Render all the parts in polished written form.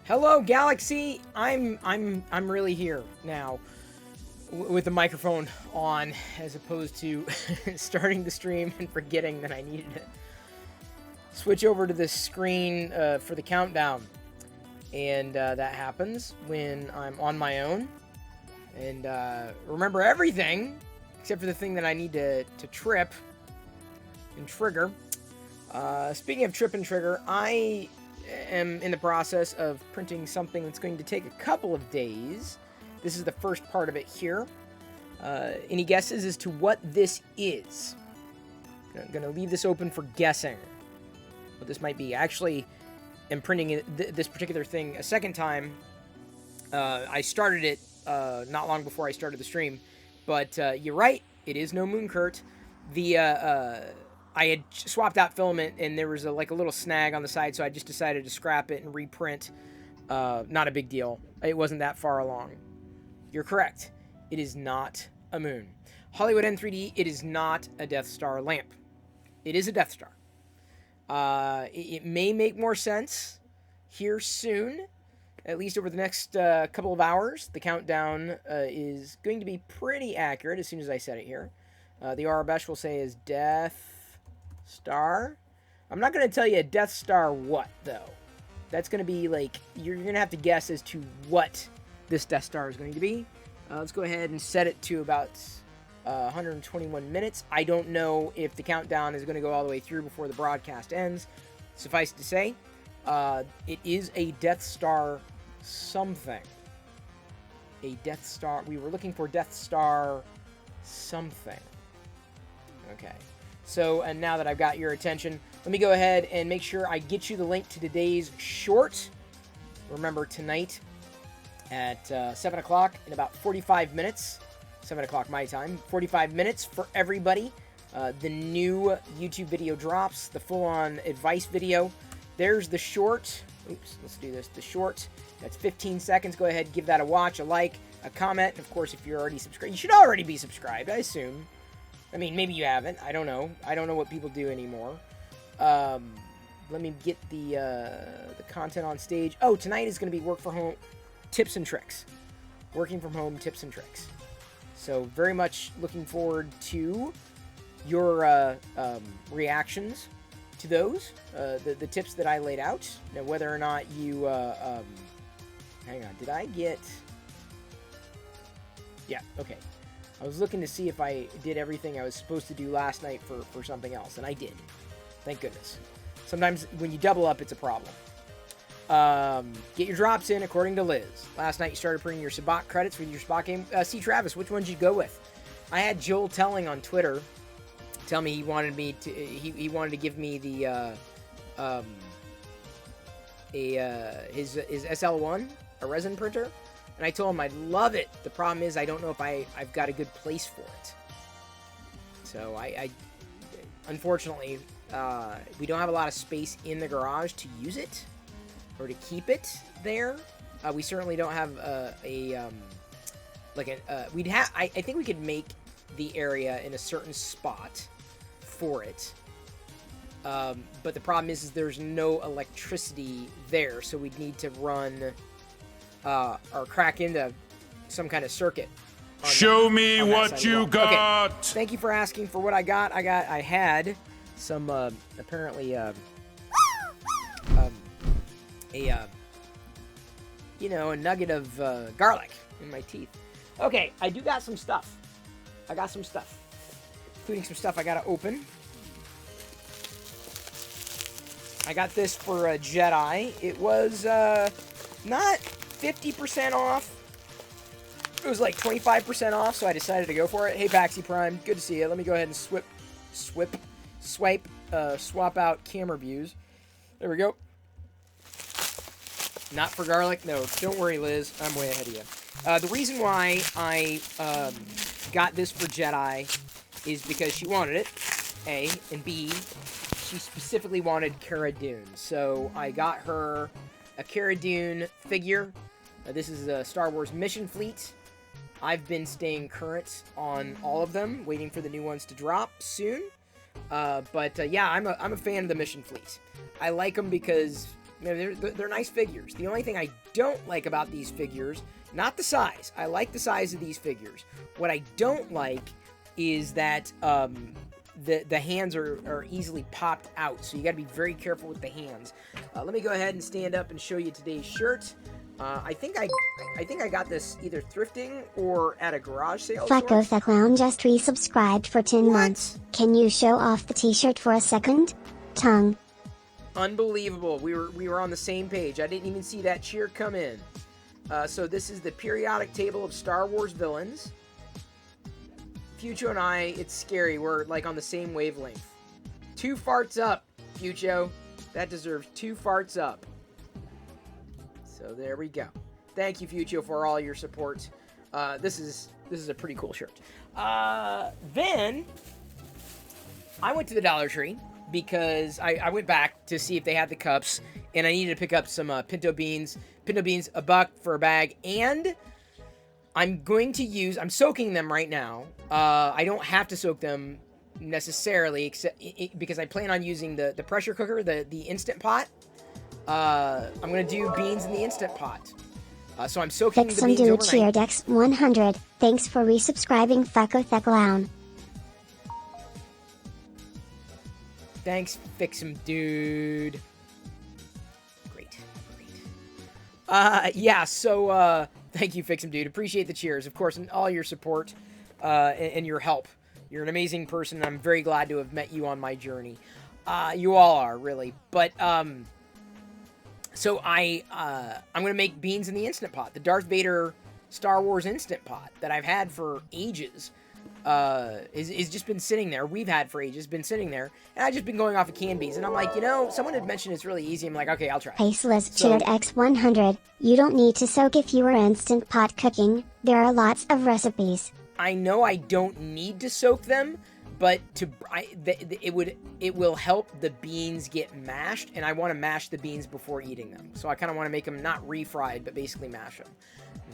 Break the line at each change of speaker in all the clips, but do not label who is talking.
Hello, Galaxy. I'm really here now with the microphone on, as opposed to starting the stream and forgetting that I needed to switch over to this screen for the countdown. And that happens when I'm on my own and remember everything except for the thing that I need to trip and trigger. Speaking of trip and trigger, I am in the process of printing something that's going to take a couple of days. This is the first part of it here. Any guesses as to what this is? I'm going to leave this open for guessing what this might be. Actually, I'm printing this particular thing a second time. I started it not long before I started the stream, but you're right, it is no Moonkurt. I had swapped out filament, and there was a little snag on the side, so I just decided to scrap it and reprint. Not a big deal. It wasn't that far along. You're correct. It is not a moon. Hollywood N3D, it is not a Death Star lamp. It is a Death Star. It may make more sense here soon, at least over the next couple of hours. The countdown is going to be pretty accurate as soon as I set it here. The Arabesh will say is Death Star. I'm not going to tell you a Death Star what, though. That's going to be you're going to have to guess as to what this Death Star is going to be. Let's go ahead and set it to about 121 minutes. I don't know if the countdown is going to go all the way through before the broadcast ends. Suffice to say, it is a Death Star something. A Death Star. We were looking for Death Star something. Okay. So, and now that I've got your attention, let me go ahead and make sure I get you the link to today's short. Remember, tonight at 7 o'clock in about 45 minutes, 7 o'clock my time, 45 minutes for everybody, the new YouTube video drops, the full-on advice video. There's the short. Oops, let's do this. The short, that's 15 seconds. Go ahead, give that a watch, a like, a comment. And of course, if you're already subscribed, you should already be subscribed, I assume. I mean, maybe you haven't. I don't know. I don't know what people do anymore. Let me get the content on stage. Oh, tonight is going to be work from home tips and tricks. Working from home tips and tricks. So very much looking forward to your reactions to those, the tips that I laid out. Now, whether or not you... hang on. Did I get... Yeah, okay. I was looking to see if I did everything I was supposed to do last night for something else, and I did. Thank goodness. Sometimes when you double up, it's a problem. Get your drops in according to Liz. Last night you started printing your Sabak credits with your Sabak game. See, Travis, which one did you go with? I had Joel Telling on Twitter tell me he wanted me to. He wanted to give me the his SL1, a resin printer. And I told him I'd love it. The problem is I don't know if I've got a good place for it. So I unfortunately, we don't have a lot of space in the garage to use it or to keep it there. We certainly don't have we'd have. I think we could make the area in a certain spot for it. But the problem is there's no electricity there, so we'd need to run. Or crack into some kind of circuit.
Show me what you got.
Okay. Thank you for asking for what I got. I had some apparently a nugget of garlic in my teeth. Okay, I do got some stuff. I got some stuff, including some stuff I gotta open. I got this for a Jedi. It was not 50% off. It was like 25% off, so I decided to go for it. Hey, Paxi Prime, good to see you. Let me go ahead and swap out camera views. There we go. Not for garlic? No, don't worry, Liz. I'm way ahead of you. The reason why I got this for Jedi is because she wanted it, A, and B, she specifically wanted Cara Dune. So I got her a Cara Dune figure. This is a Star Wars Mission Fleet. I've been staying current on all of them, waiting for the new ones to drop soon. Yeah, I'm a fan of the Mission Fleet. I like them because They're nice figures. The only thing I don't like about these figures, not the size. I like the size of these figures. What I don't like is that the hands are easily popped out, so you got to be very careful with the hands. Let me go ahead and stand up and show you today's shirt. I think I got this either thrifting or at a garage sale.
Fucko the Clown just resubscribed for 10 months. Can you show off the t-shirt for a second? Tongue.
Unbelievable. We were on the same page. I didn't even see that cheer come in. So this is the periodic table of Star Wars villains. Fucho and I, it's scary. We're like on the same wavelength. 2 farts up, Fucho. That deserves 2 farts up. So there we go. Thank you, Fucho, for all your support. This is a pretty cool shirt. Then I went to the Dollar Tree because I went back to see if they had the cups, and I needed to pick up some pinto beans. Pinto beans, $1 for a bag, and I'm soaking them right now. I don't have to soak them necessarily, except because I plan on using the pressure cooker, the Instant Pot. I'm gonna do beans in the Instant Pot. So I'm soaking the beans overnight.
Cheered X100. Thanks for resubscribing, Fucko the Clown.
Thanks, Fix'em Dude. Great. Yeah, so, thank you, Fix'em Dude. Appreciate the cheers, of course, and all your support, and your help. You're an amazing person, and I'm very glad to have met you on my journey. You all are, really. But, so I'm gonna make beans in the Instant Pot. The Darth Vader Star Wars Instant Pot that I've had for ages. Is just been sitting there. We've had for ages, been sitting there, and I've just been going off of canned beans. And I'm like, someone had mentioned it's really easy. I'm like, okay, I'll try.
Faceless Cheered X100. You don't need to soak if you are Instant Pot cooking. There are lots of recipes.
I know I don't need to soak them, but it will help the beans get mashed, and I want to mash the beans before eating them. So I kind of want to make them not refried, but basically mash them.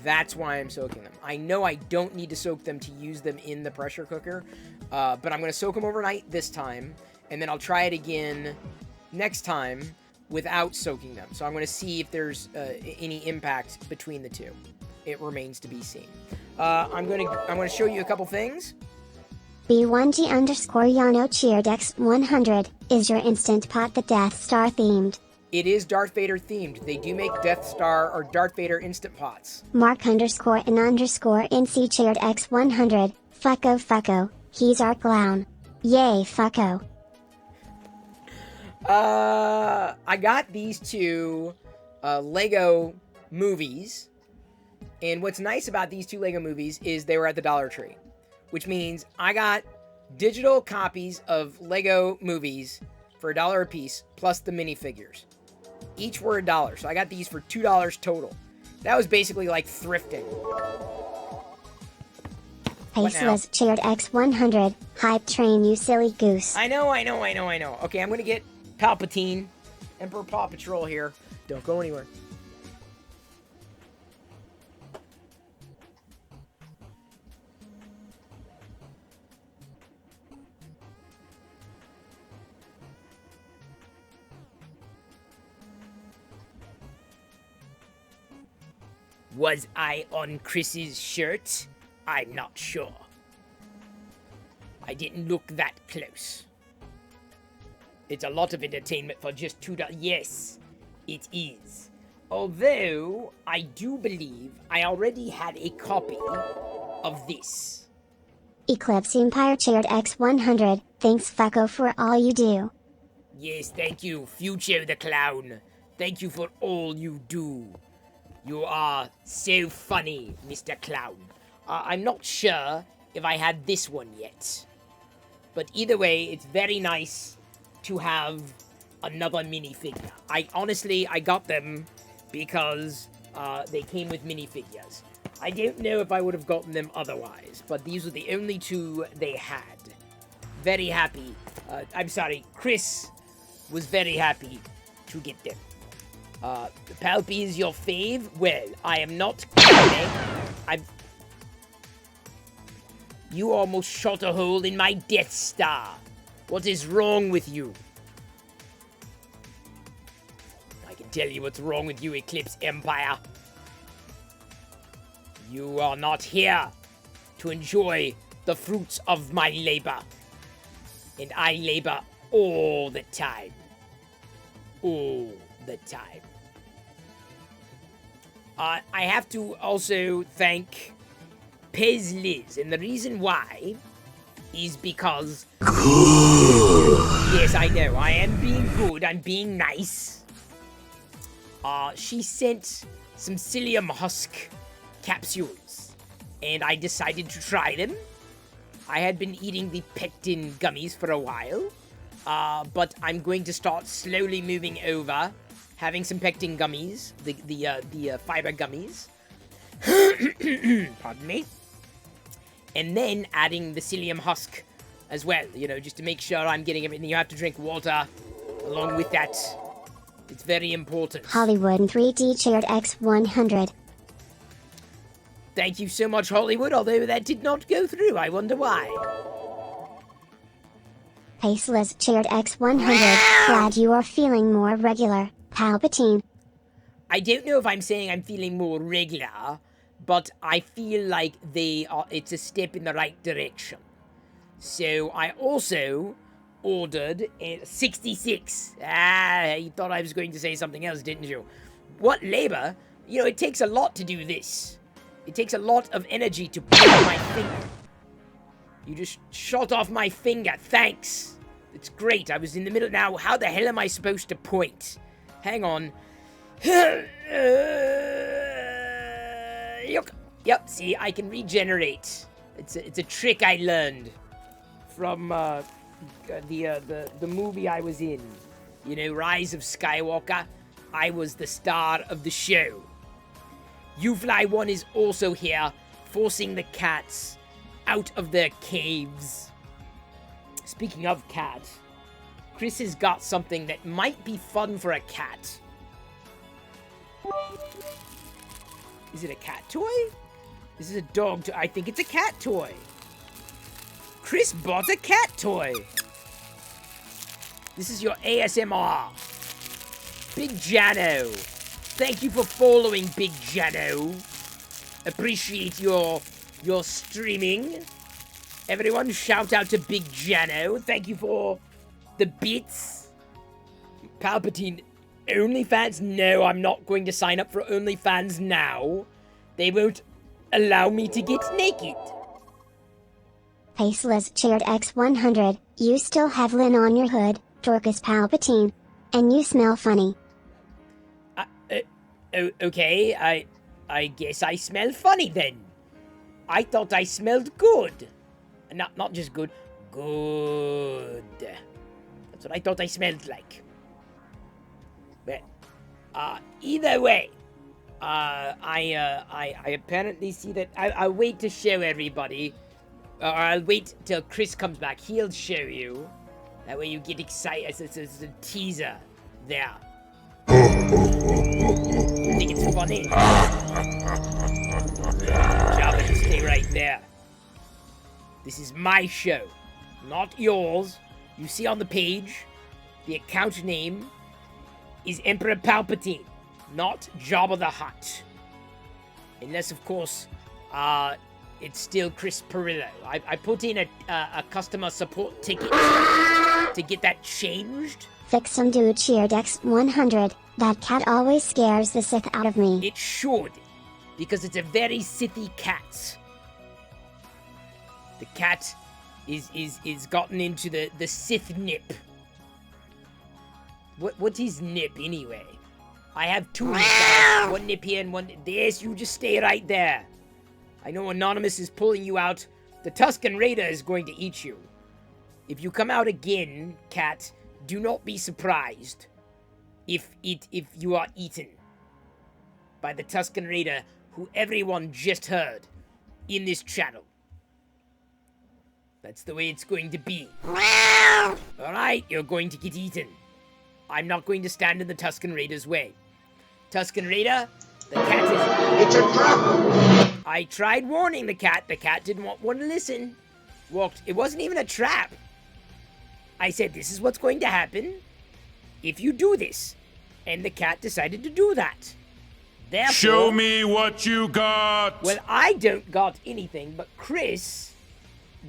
That's why I'm soaking them. I know I don't need to soak them to use them in the pressure cooker, but I'm going to soak them overnight this time, and then I'll try it again next time without soaking them. So I'm going to see if there's any impact between the two. It remains to be seen. I'm going to show you a couple things.
B1G_Yano Cheered X100. Is your Instant Pot the Death Star themed?
It is Darth Vader themed. They do make Death Star or Darth Vader Instant Pots.
Mark_N_NC Cheered X100. Fucko. He's our clown. Yay, Fucko.
I got these two Lego movies. And what's nice about these two Lego movies is they were at the Dollar Tree. Which means I got digital copies of Lego movies for $1 a piece, plus the minifigures. Each were $1, so I got these for $2 total. That was basically like thrifting.
Faceless Cheered X100. Hype train, you silly goose.
I know. Okay, I'm gonna get Palpatine, Emperor Paw Patrol here. Don't go anywhere. Was I on Chris's shirt? I'm not sure. I didn't look that close. It's a lot of entertainment for just $2. Yes, it is. Although, I do believe I already had a copy of this.
Eclipse Empire Cheered X100. Thanks, Fucko, for all you do.
Yes, thank you, Fucho the Clown. Thank you for all you do. You are so funny, Mr. Clown. I'm not sure if I had this one yet. But either way, it's very nice to have another minifigure. I got them because they came with minifigures. I don't know if I would have gotten them otherwise, but these were the only two they had. Very happy. I'm sorry, Chris was very happy to get them. Palpy is your fave? Well, I am not kidding. You almost shot a hole in my Death Star. What is wrong with you? My can tell you what's wrong with you, Eclipse Empire. You are not here to enjoy the fruits of my labor. And I labor all the time. All the time. I have to also thank Pez Liz, and the reason why is because... Yes, I know, I am being good, I'm being nice. She sent some psyllium husk capsules, and I decided to try them. I had been eating the pectin gummies for a while, but I'm going to start slowly moving over, having some pectin gummies, the fiber gummies. Pardon me. And then adding the psyllium husk as well, you know, just to make sure I'm getting everything. You have to drink water along with that. It's very important.
Hollywood 3D Chaired X100.
Thank you so much, Hollywood, although that did not go through. I wonder why.
Faceless Chaired X100. Glad you are feeling more regular, Palpatine.
I don't know if I'm saying I'm feeling more regular, but I feel like it's a step in the right direction. So I also ordered a 66. You thought I was going to say something else, didn't you? What labor? You know, it takes a lot to do this. It takes a lot of energy to put on my finger. You just shot off my finger. Thanks. It's great. I was in the middle. Now, how the hell am I supposed to point? Hang on. Yep, see, I can regenerate. It's a trick I learned from the movie I was in. You know, Rise of Skywalker. I was the star of the show. YouFly1 is also here, forcing the cats out of their caves. Speaking of cats, Chris has got something that might be fun for a cat. Is it a cat toy? This is a dog toy. I think it's a cat toy. Chris bought a cat toy. This is your ASMR. Big Jano. Thank you for following, Big Jano. Appreciate your streaming. Everyone shout out to Big Jano. Thank you for the bits. Palpatine, OnlyFans? No, I'm not going to sign up for OnlyFans now. They won't allow me to get naked.
Faceless Chaired X100. You still have Lynn on your hood, Dorcas Palpatine. And you smell funny.
Okay, I guess I smell funny then. I thought I smelled good. Not just good. Good. That's what I thought I smelled like. But, either way, I apparently see that. I'll wait to show everybody. Or I'll wait till Chris comes back. He'll show you. That way you get excited. It's a teaser there. I think it's funny. Jabba, stay right there. This is my show, not yours. You see on the page, the account name is Emperor Palpatine, not Jabba the Hutt. Unless, of course, it's still Chris Perillo. I put in a customer support ticket to get that changed.
Fix some dude Cheered X100. That cat always scares the Sith out of me.
It should, because it's a very Sithy cat. The cat is gotten into the Sith nip. What is nip anyway? I have two nips. One nip here and one. Yes, you just stay right there. I know Anonymous is pulling you out. The Tusken Raider is going to eat you. If you come out again, cat, do not be surprised if you are eaten by the Tusken Raider, who everyone just heard in this channel. That's the way it's going to be. Alright, you're going to get eaten. I'm not going to stand in the Tusken Raider's way. Tusken Raider, the cat is... It's a trap! I tried warning the cat. The cat didn't want to listen. It wasn't even a trap. I said, this is what's going to happen if you do this. And the cat decided to do that. Therefore,
Show me what you got.
well, I don't got anything, but Chris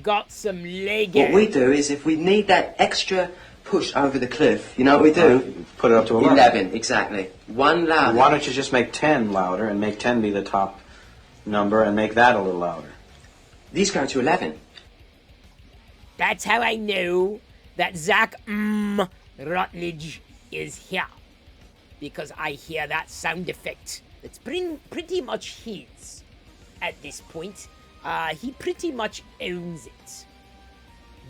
got some Lego.
What we do is if we need that extra push over the cliff, you know what we do?
Put it up to 11.
11, exactly. One louder.
Why don't you just make 10 louder and make 10 be the top number and make that a little louder?
These go to 11.
That's how I know that Zach Rutledge is here. Because I hear that sound effect. It's pretty much his at this point. He pretty much owns it.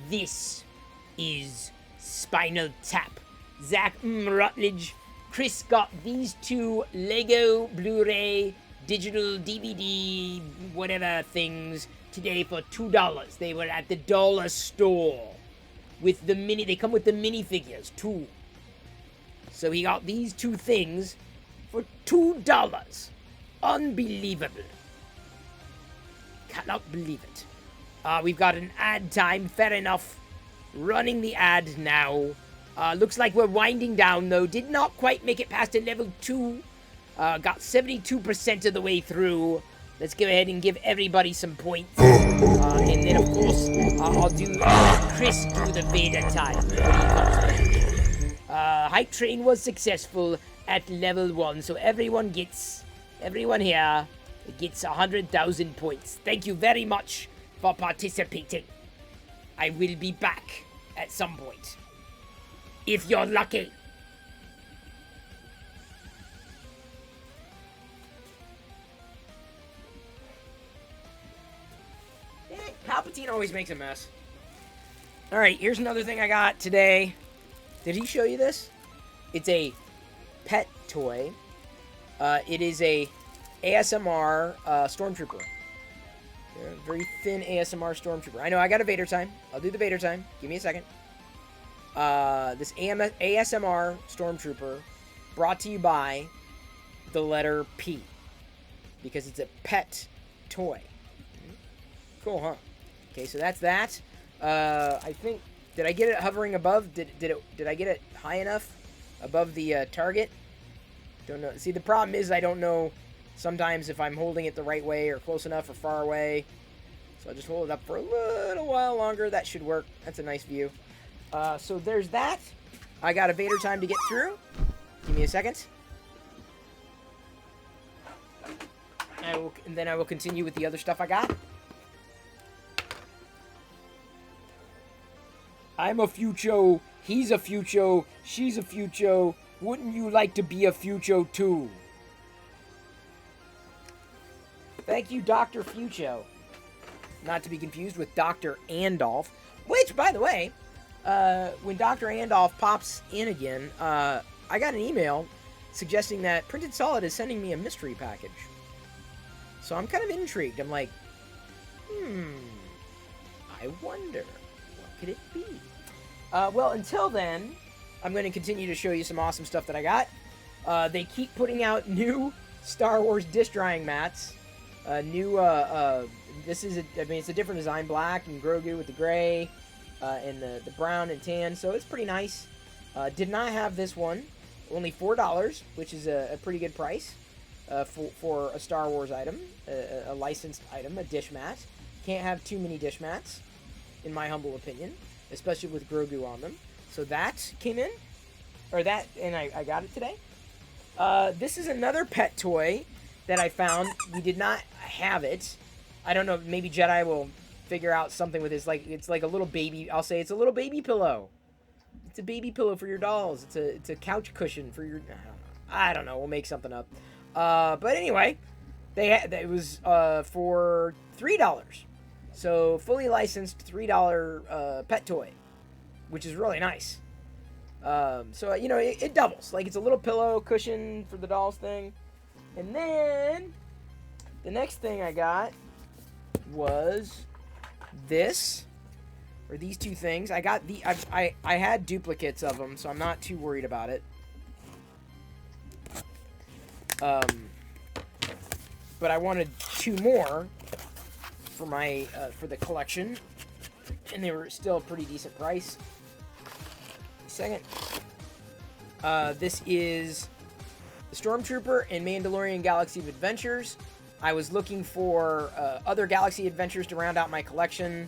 This is Spinal Tap. Zach Rutledge. Chris got these two Lego Blu-ray digital DVD whatever things today for $2. They were at the dollar store with the mini. They come with the minifigures too. So he got these two things for $2. Unbelievable. Cannot believe it. We've got an ad time. Fair enough. Running the ad now. Looks like we're winding down though. Did not quite make it past a level 2. Got 72% of the way through. Let's go ahead and give everybody some points. And then, of course, I'll do Chris do the beta time when he comes back. Hype Train was successful at level 1, so everyone here gets 100,000 points. Thank you very much for participating. I will be back at some point. If you're lucky. Palpatine always makes a mess. Alright, here's another thing I got today. Did he show you this? It's a pet toy. It is a ASMR Stormtrooper. Very thin ASMR Stormtrooper. I know, I got a Vader time. I'll do the Vader time. Give me a second. This ASMR Stormtrooper brought to you by the letter P. Because it's a pet toy. Cool, huh? Okay, so that's that. I think, did I get it hovering above? Did I get it high enough above the target? Don't know. See, the problem is I don't know sometimes if I'm holding it the right way or close enough or far away. So I'll just hold it up for a little while longer. That should work. That's a nice view. So there's that. I got a Vader time to get through. Give me a second. And then I will continue with the other stuff I got. I'm a Fucho, he's a Fucho, she's a Fucho. Wouldn't you like to be a Fucho too? Thank you, Dr. Fucho. Not to be confused with Dr. Andolph. Which, by the way, when Dr. Andolph pops in again, I got an email suggesting that Printed Solid is sending me a mystery package. So I'm kind of intrigued. I'm like, I wonder, what could it be? Well, until then, I'm going to continue to show you some awesome stuff that I got. They keep putting out new Star Wars dish drying mats. This is, it's a different design, black and Grogu with the gray, and the brown and tan, so it's pretty nice. Did not have this one. Only $4, which is a pretty good price for a Star Wars item, a licensed item, a dish mat. Can't have too many dish mats, in my humble opinion, especially with Grogu on them. So that came in, and I got it today. This is another pet toy that I found. We did not have it. I don't know, maybe Jedi will figure out something with this. It's like a little baby, I'll say it's a little baby pillow. It's a baby pillow for your dolls. It's a couch cushion for your, I don't know, we'll make something up. But anyway, it was for $3. So, fully licensed $3 pet toy, which is really nice. So, you know, it doubles. Like, it's a little pillow cushion for the dolls thing. And then, the next thing I got was this, or these two things. I got I had duplicates of them, so I'm not too worried about it. But I wanted two more for my for the collection, and they were still a pretty decent price. Second, this is the Stormtrooper and Mandalorian Galaxy of Adventures. I was looking for other Galaxy Adventures to round out my collection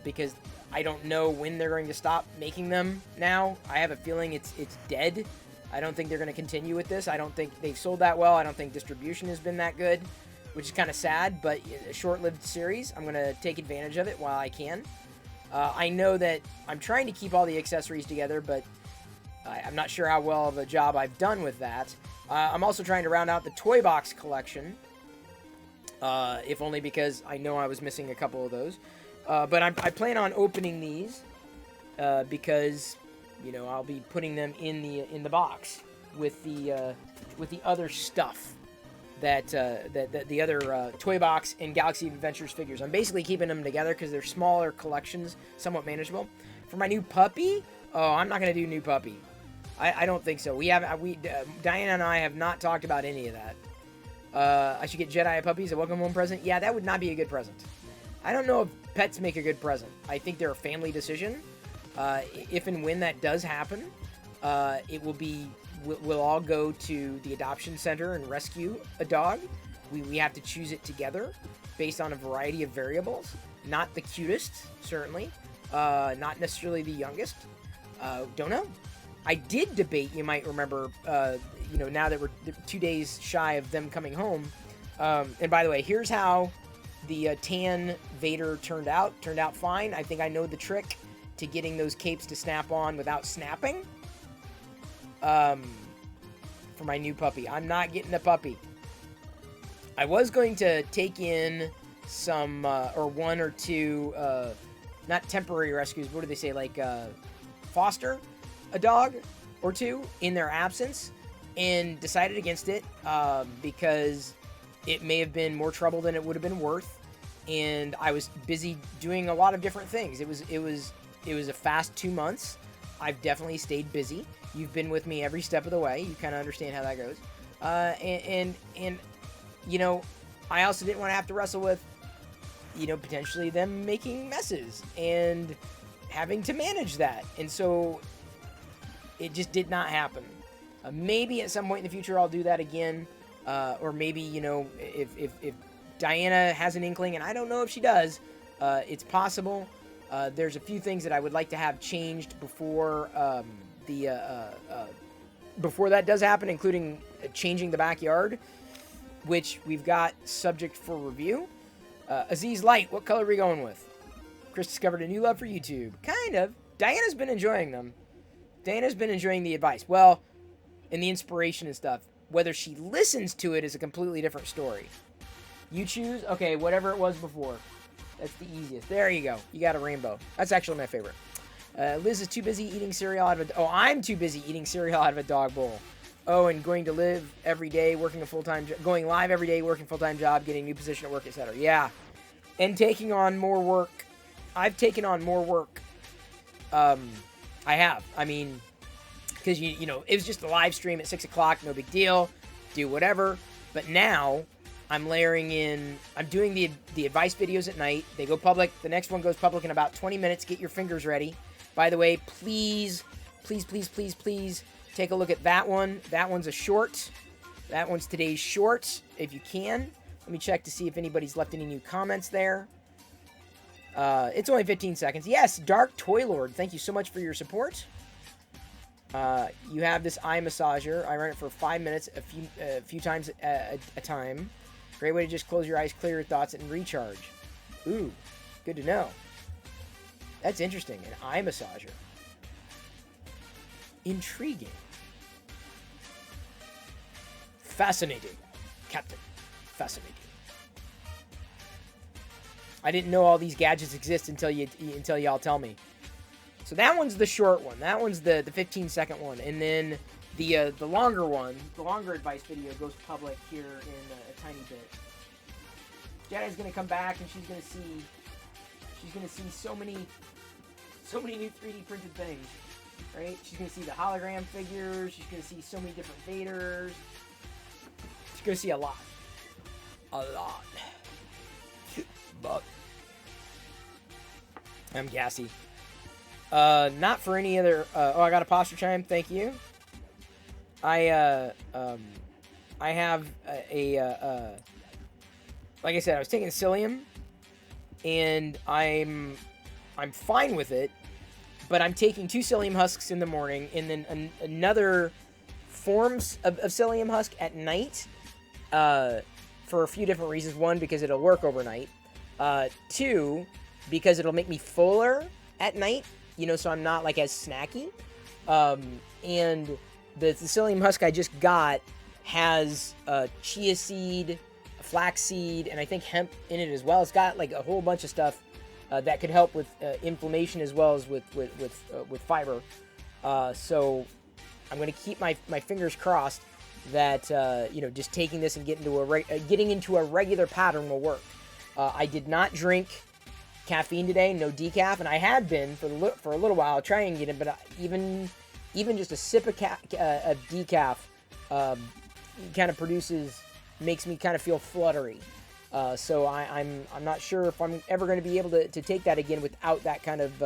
because I don't know when they're going to stop making them now. I have a feeling it's dead. I don't think they're going to continue with this. I don't think they've sold that well. I don't think distribution has been that good, which is kind of sad, but a short-lived series. I'm going to take advantage of it while I can. I know that I'm trying to keep all the accessories together, but I'm not sure how well of a job I've done with that. I'm also trying to round out the toy box collection, if only because I know I was missing a couple of those. But I plan on opening these because, you know, I'll be putting them in the box with the other stuff that the other toy box and Galaxy of Adventures figures. I'm basically keeping them together because they're smaller collections, somewhat manageable. For my new puppy, I'm not gonna do new puppy. I don't think so. Diana and I have not talked about any of that. I should get Jedi puppies a welcome home present. Yeah, that would not be a good present. I don't know if pets make a good present. I think they're a family decision. If and when that does happen, we'll all go to the adoption center and rescue a dog. We have to choose it together based on a variety of variables. Not the cutest, certainly. Not necessarily the youngest. Don't know. I did debate, you might remember, now that we're 2 days shy of them coming home. And by the way, here's how the tan Vader turned out. Turned out fine. I think I know the trick to getting those capes to snap on without snapping. For my new puppy. I'm not getting a puppy. I was going to take in some, or one or two, not temporary rescues, what do they say, like, foster a dog or two in their absence, and decided against it, because it may have been more trouble than it would have been worth, and I was busy doing a lot of different things. It was a fast 2 months. I've definitely stayed busy. You've been with me every step of the way. You kind of understand how that goes. And you know, I also didn't want to have to wrestle with, you know, potentially them making messes and having to manage that. And so it just did not happen. Maybe at some point in the future I'll do that again. Or maybe, you know, if Diana has an inkling, and I don't know if she does, it's possible. There's a few things that I would like to have changed before before that does happen, including changing the backyard, which we've got subject for review. Aziz Light, what color are we going with? Chris discovered a new love for YouTube. Kind of. Diana's been enjoying them. Diana's been enjoying the advice. Well, and the inspiration and stuff. Whether she listens to it is a completely different story. You choose? Okay, whatever it was before. That's the easiest. There you go. You got a rainbow. That's actually my favorite. Liz is too busy eating cereal out of a... Oh, I'm too busy eating cereal out of a dog bowl. Oh, and going to live every day, working a full-time job... Going live every day, working full-time job, getting a new position at work, etc. Yeah. And taking on more work. I've taken on more work. I have. I mean... Because, you know, it was just a live stream at 6 o'clock. No big deal. Do whatever. But now... I'm layering in, I'm doing the advice videos at night. They go public. The next one goes public in about 20 minutes. Get your fingers ready. By the way, please take a look at that one. That one's a short. That one's today's short, if you can. Let me check to see if anybody's left any new comments there. It's only 15 seconds. Yes, Dark Toy Lord, thank you so much for your support. You have this eye massager. I run it for 5 minutes, a few times a time. Great way to just close your eyes, clear your thoughts, and recharge. Ooh, good to know. That's interesting. An eye massager. Intriguing. Fascinating, Captain. Fascinating. I didn't know all these gadgets exist until y'all tell me. So that one's the short one. That one's the 15-second one, and then the longer one, the longer advice video goes public here in a tiny bit. Jedi's gonna come back and she's gonna see so many new 3D printed things, right? She's gonna see the hologram figures. She's gonna see so many different Vaders. She's gonna see a lot. But I'm gassy. Not for any other. Oh, I got a posture chime. Thank you. I have like I said, I was taking psyllium, and I'm fine with it, but I'm taking 2 psyllium husks in the morning, and then another forms of psyllium husk at night, for a few different reasons. 1, because it'll work overnight. 2, because it'll make me fuller at night, so I'm not, like, as snacky. And the psyllium husk I just got has chia seed, flaxseed, and I think hemp in it as well. It's got, like, a whole bunch of stuff that could help with inflammation as well as with fiber. So I'm going to keep my fingers crossed that just taking this and getting into a regular pattern will work. I did not drink caffeine today, no decaf, and I had been for a little while trying to get it, but even just a sip of decaf kind of makes me kind of feel fluttery. So I'm not sure if I'm ever going to be able to take that again without that kind of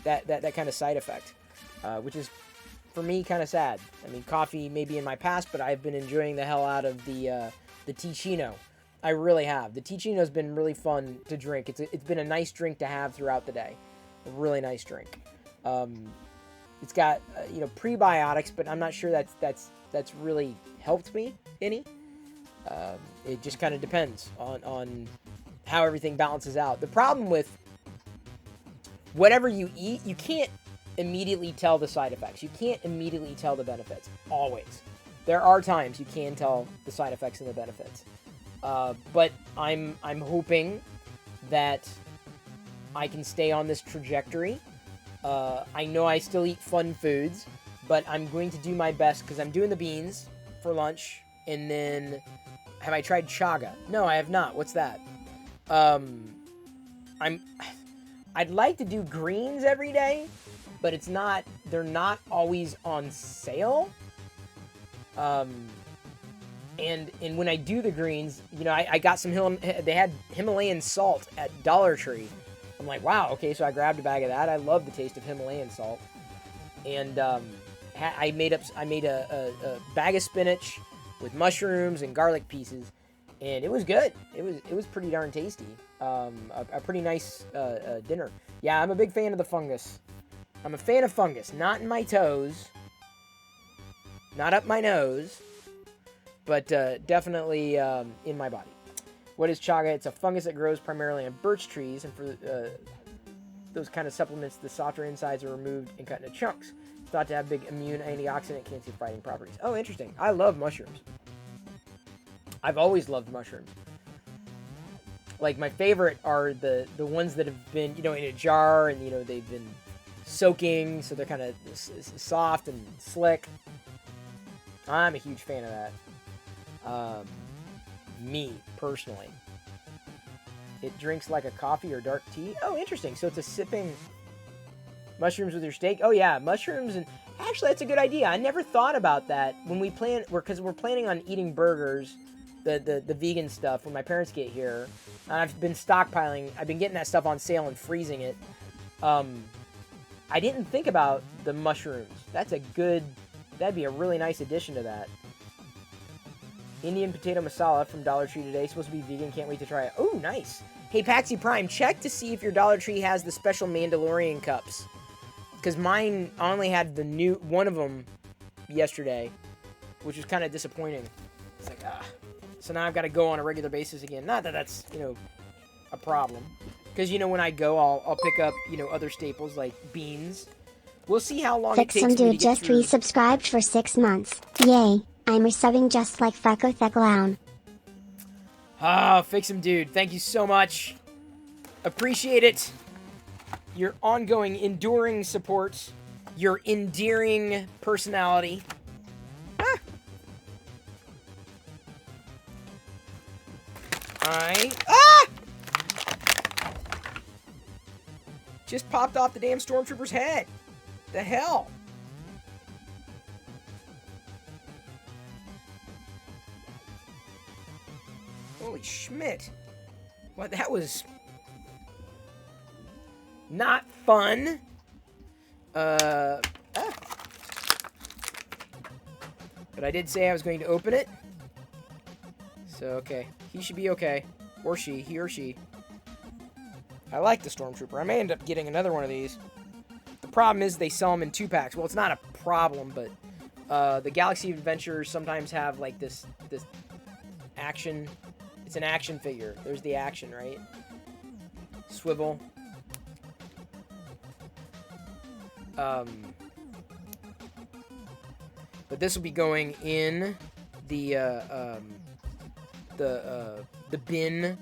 that kind of side effect, which is for me kind of sad. I mean, coffee may be in my past, but I've been enjoying the hell out of the Ticino. I really have. The Ticino's been really fun to drink. It's been a nice drink to have throughout the day. A really nice drink. It's got prebiotics, but I'm not sure that's really helped me any. It just kind of depends on how everything balances out. The problem with whatever you eat, you can't immediately tell the side effects. You can't immediately tell the benefits. Always. There are times you can tell the side effects and the benefits. But I'm hoping that I can stay on this trajectory. I know I still eat fun foods, but I'm going to do my best because I'm doing the beans for lunch. And then, have I tried chaga? No, I have not. What's that? I'd like to do greens every day, but they're not always on sale. And when I do the greens, I got they had Himalayan salt at Dollar Tree. I'm like, wow, okay, so I grabbed a bag of that. I love the taste of Himalayan salt. And I made a bag of spinach with mushrooms and garlic pieces, and it was good. It was pretty darn tasty. A pretty nice dinner. Yeah, I'm a big fan of the fungus. I'm a fan of fungus, not in my toes, not up my nose, but definitely in my body. What is chaga? It's a fungus that grows primarily on birch trees, and for those kind of supplements, the softer insides are removed and cut into chunks. It's thought to have big immune, antioxidant, cancer-fighting properties. Oh, interesting. I love mushrooms. I've always loved mushrooms. Like, my favorite are the ones that have been, in a jar, and, they've been soaking, so they're kind of soft and slick. I'm a huge fan of that. Me, personally. It drinks like a coffee or dark tea. Oh, interesting. So it's a sipping mushrooms with your steak. Oh, yeah, mushrooms. And actually, that's a good idea. I never thought about that when we plan, because we're planning on eating burgers, the vegan stuff, when my parents get here. And I've been stockpiling. I've been getting that stuff on sale and freezing it. I didn't think about the mushrooms. That'd be a really nice addition to that. Indian potato masala from Dollar Tree today. Supposed to be vegan. Can't wait to try it. Oh, nice. Hey, Paxi Prime, check to see if your Dollar Tree has the special Mandalorian cups. Because mine only had one of them yesterday, which was kind of disappointing. It's like, So now I've got to go on a regular basis again. Not that that's, a problem. Because, when I go, I'll pick up, other staples like beans. We'll see how long it takes me to
Dude
get
just
through.
resubscribed for 6 months. Yay, I'm resubbing just like Freckle Theclown.
Fix'em Dude, thank you so much. Appreciate it. Your ongoing, enduring support. Your endearing personality. Just popped off the damn stormtrooper's head. The hell? Holy Schmidt. What, that was not fun. But I did say I was going to open it. So, okay. He should be okay. Or she. He or she. I like the Stormtrooper. I may end up getting another one of these. The problem is they sell them in 2-packs. Well, it's not a problem, but the Galaxy Adventures sometimes have, like, this action. It's an action figure. There's the action, right? Swivel. But this will be going in the bin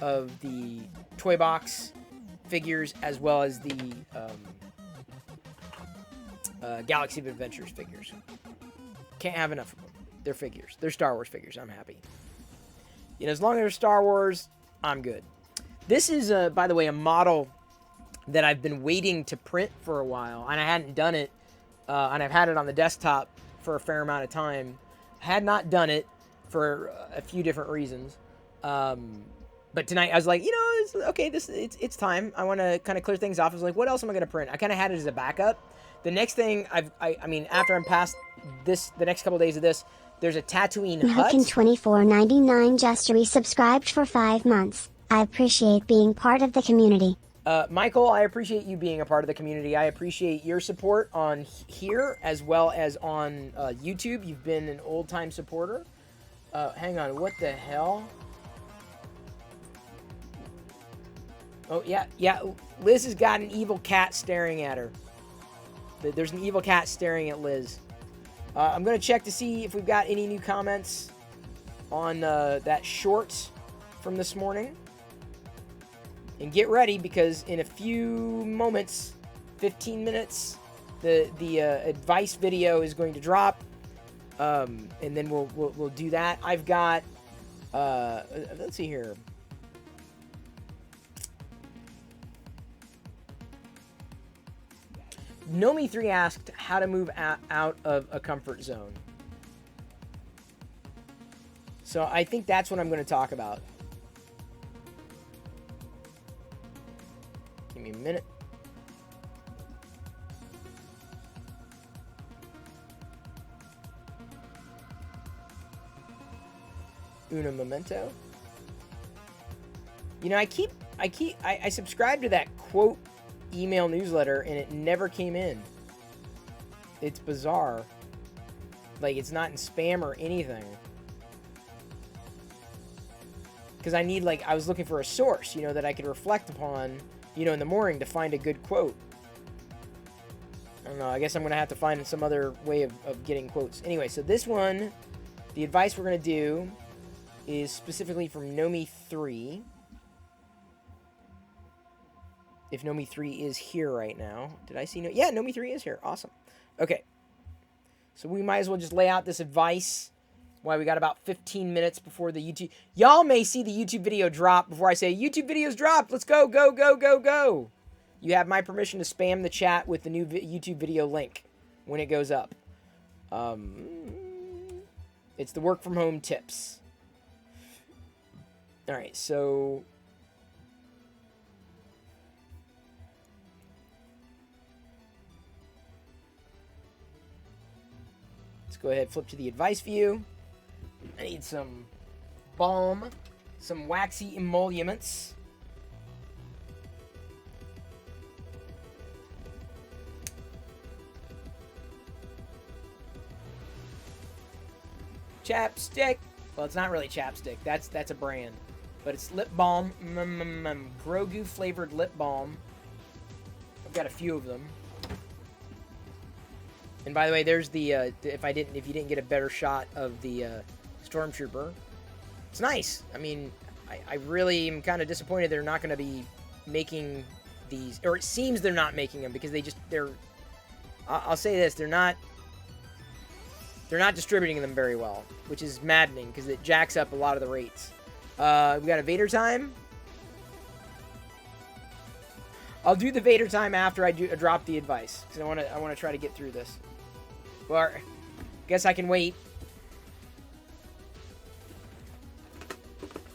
of the toy box figures, as well as the Galaxy of Adventures figures. Can't have enough of them. They're figures. They're Star Wars figures. I'm happy. You know, as long as they're Star Wars, I'm good. This is, by the way, a model that I've been waiting to print for a while, and I hadn't done it, and I've had it on the desktop for a fair amount of time. I had not done it for a few different reasons. But tonight I was like, you know, it's time. I want to kind of clear things off. I was like, what else am I going to print? I kind of had it as a backup. The next thing I mean, after I'm past this, the next couple days of this, there's a Tatooine hut.
Huckin24.99 just resubscribed for 5 months. I appreciate being part of the community.
Michael, I appreciate you being a part of the community. I appreciate your support on here as well as on YouTube. You've been an old-time supporter. Hang on, what the hell? Oh, yeah. Liz has got an evil cat staring at her. There's an evil cat staring at Liz. I'm going to check to see if we've got any new comments on that short from this morning. And get ready, because in a few moments, 15 minutes, the advice video is going to drop. And then we'll do that. I've got, let's see here. Nomi3 asked how to move out of a comfort zone. So I think that's what I'm going to talk about. Give me a minute. Una momento. You know, I subscribed to that quote email newsletter and it never came in. It's bizarre. Like, it's not in spam or anything. Because I need, like, I was looking for a source, you know, that I could reflect upon, you know, in the morning to find a good quote. I don't know, I guess I'm going to have to find some other way of getting quotes. Anyway, so this one, the advice we're going to do is specifically from Nomi3. If Nomi3 is here right now. Did I see no? Yeah, Nomi3 is here. Awesome. Okay. So we might as well just lay out this advice. Why we got about 15 minutes before the YouTube. Y'all may see the YouTube video drop before I say YouTube video's dropped. Let's go, go, go, go, go. You have my permission to spam the chat with the new YouTube video link when it goes up. It's the work from home tips. All right, so let's go ahead, flip to the advice view. I need some balm, some waxy emoluments. Chapstick. Well, it's not really chapstick. That's a brand. But it's lip balm. Grogu flavored lip balm. I've got a few of them. And by the way, there's the if you didn't get a better shot of the Stormtrooper. It's nice. I mean, I really am kind of disappointed they're not going to be making these, or it seems they're not making them, because I'll say this, they're not distributing them very well, which is maddening because it jacks up a lot of the rates. We got a Vader time. I'll do the Vader time after I drop the advice, because I want to try to get through this. Well, I guess I can wait.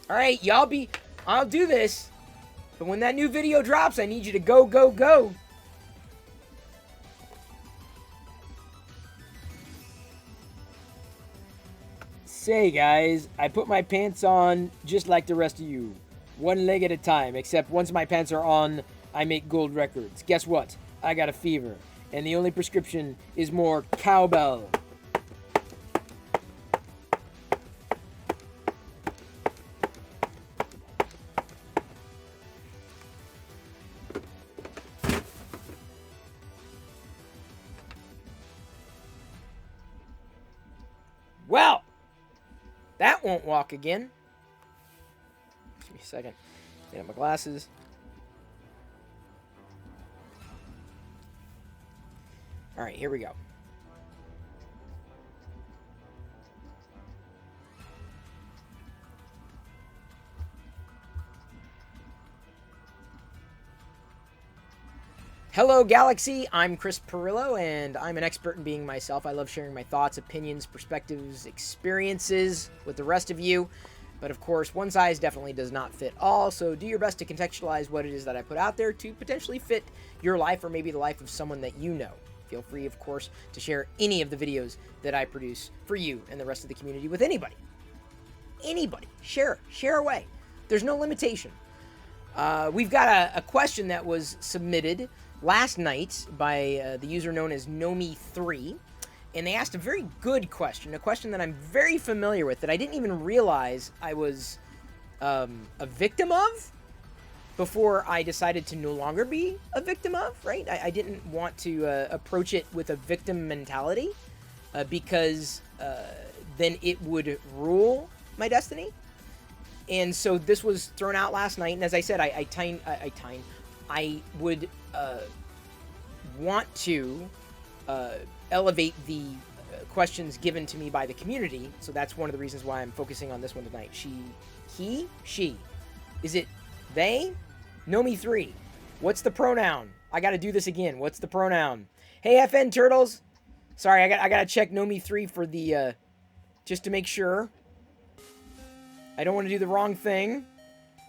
All right, I'll do this. But when that new video drops, I need you to go, go, go. Say, guys, I put my pants on just like the rest of you. One leg at a time, except once my pants are on, I make gold records. Guess what? I got a fever. And the only prescription is more cowbell. Well, that won't walk again. Give me a second. Get out my glasses. All right, here we go. Hello, Galaxy. I'm Chris Perillo, and I'm an expert in being myself. I love sharing my thoughts, opinions, perspectives, experiences with the rest of you. But of course, one size definitely does not fit all, so do your best to contextualize what it is that I put out there to potentially fit your life or maybe the life of someone that you know. Feel free, of course, to share any of the videos that I produce for you and the rest of the community with anybody. Anybody. Share away. There's no limitation. We've got a question that was submitted last night by the user known as Nomi3, and they asked a very good question, a question that I'm very familiar with, that I didn't even realize I was a victim of before I decided to no longer be a victim of, right? I didn't want to approach it with a victim mentality because then it would rule my destiny. And so this was thrown out last night, and as I said, I would want to elevate the questions given to me by the community, so that's one of the reasons why I'm focusing on this one tonight. She. Is it they? Nomi3. What's the pronoun? I gotta do this again. What's the pronoun? Hey, FN Turtles. Sorry, I gotta check Nomi3 for the, just to make sure. I don't want to do the wrong thing.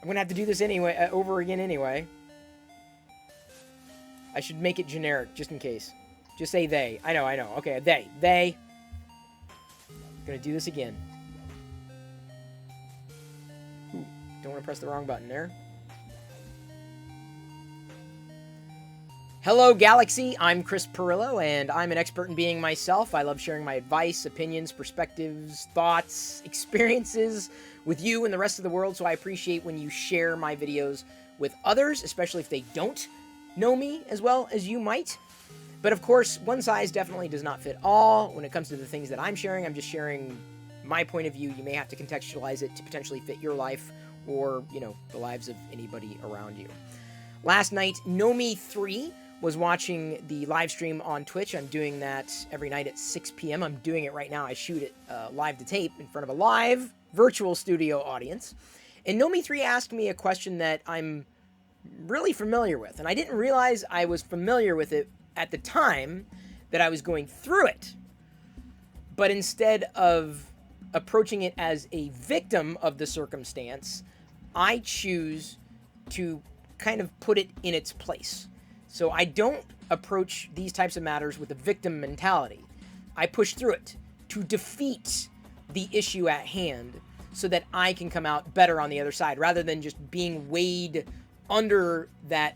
I'm gonna have to do this anyway, over again anyway. I should make it generic, just in case. Just say they. I know. Okay, they. Gonna do this again. Ooh, don't want to press the wrong button there. Hello, Galaxy. I'm Chris Perillo, and I'm an expert in being myself. I love sharing my advice, opinions, perspectives, thoughts, experiences with you and the rest of the world, so I appreciate when you share my videos with others, especially if they don't know me as well as you might. But of course, one size definitely does not fit all. When it comes to the things that I'm sharing just my point of view. You may have to contextualize it to potentially fit your life or, the lives of anybody around you. Last night, Nomi3 was watching the live stream on Twitch. I'm doing that every night at 6 p.m. I'm doing it right now. I shoot it live to tape in front of a live virtual studio audience. And Nomi3 asked me a question that I'm really familiar with. And I didn't realize I was familiar with it at the time that I was going through it. But instead of approaching it as a victim of the circumstance, I choose to kind of put it in its place. So I don't approach these types of matters with a victim mentality. I push through it to defeat the issue at hand so that I can come out better on the other side, rather than just being weighed under that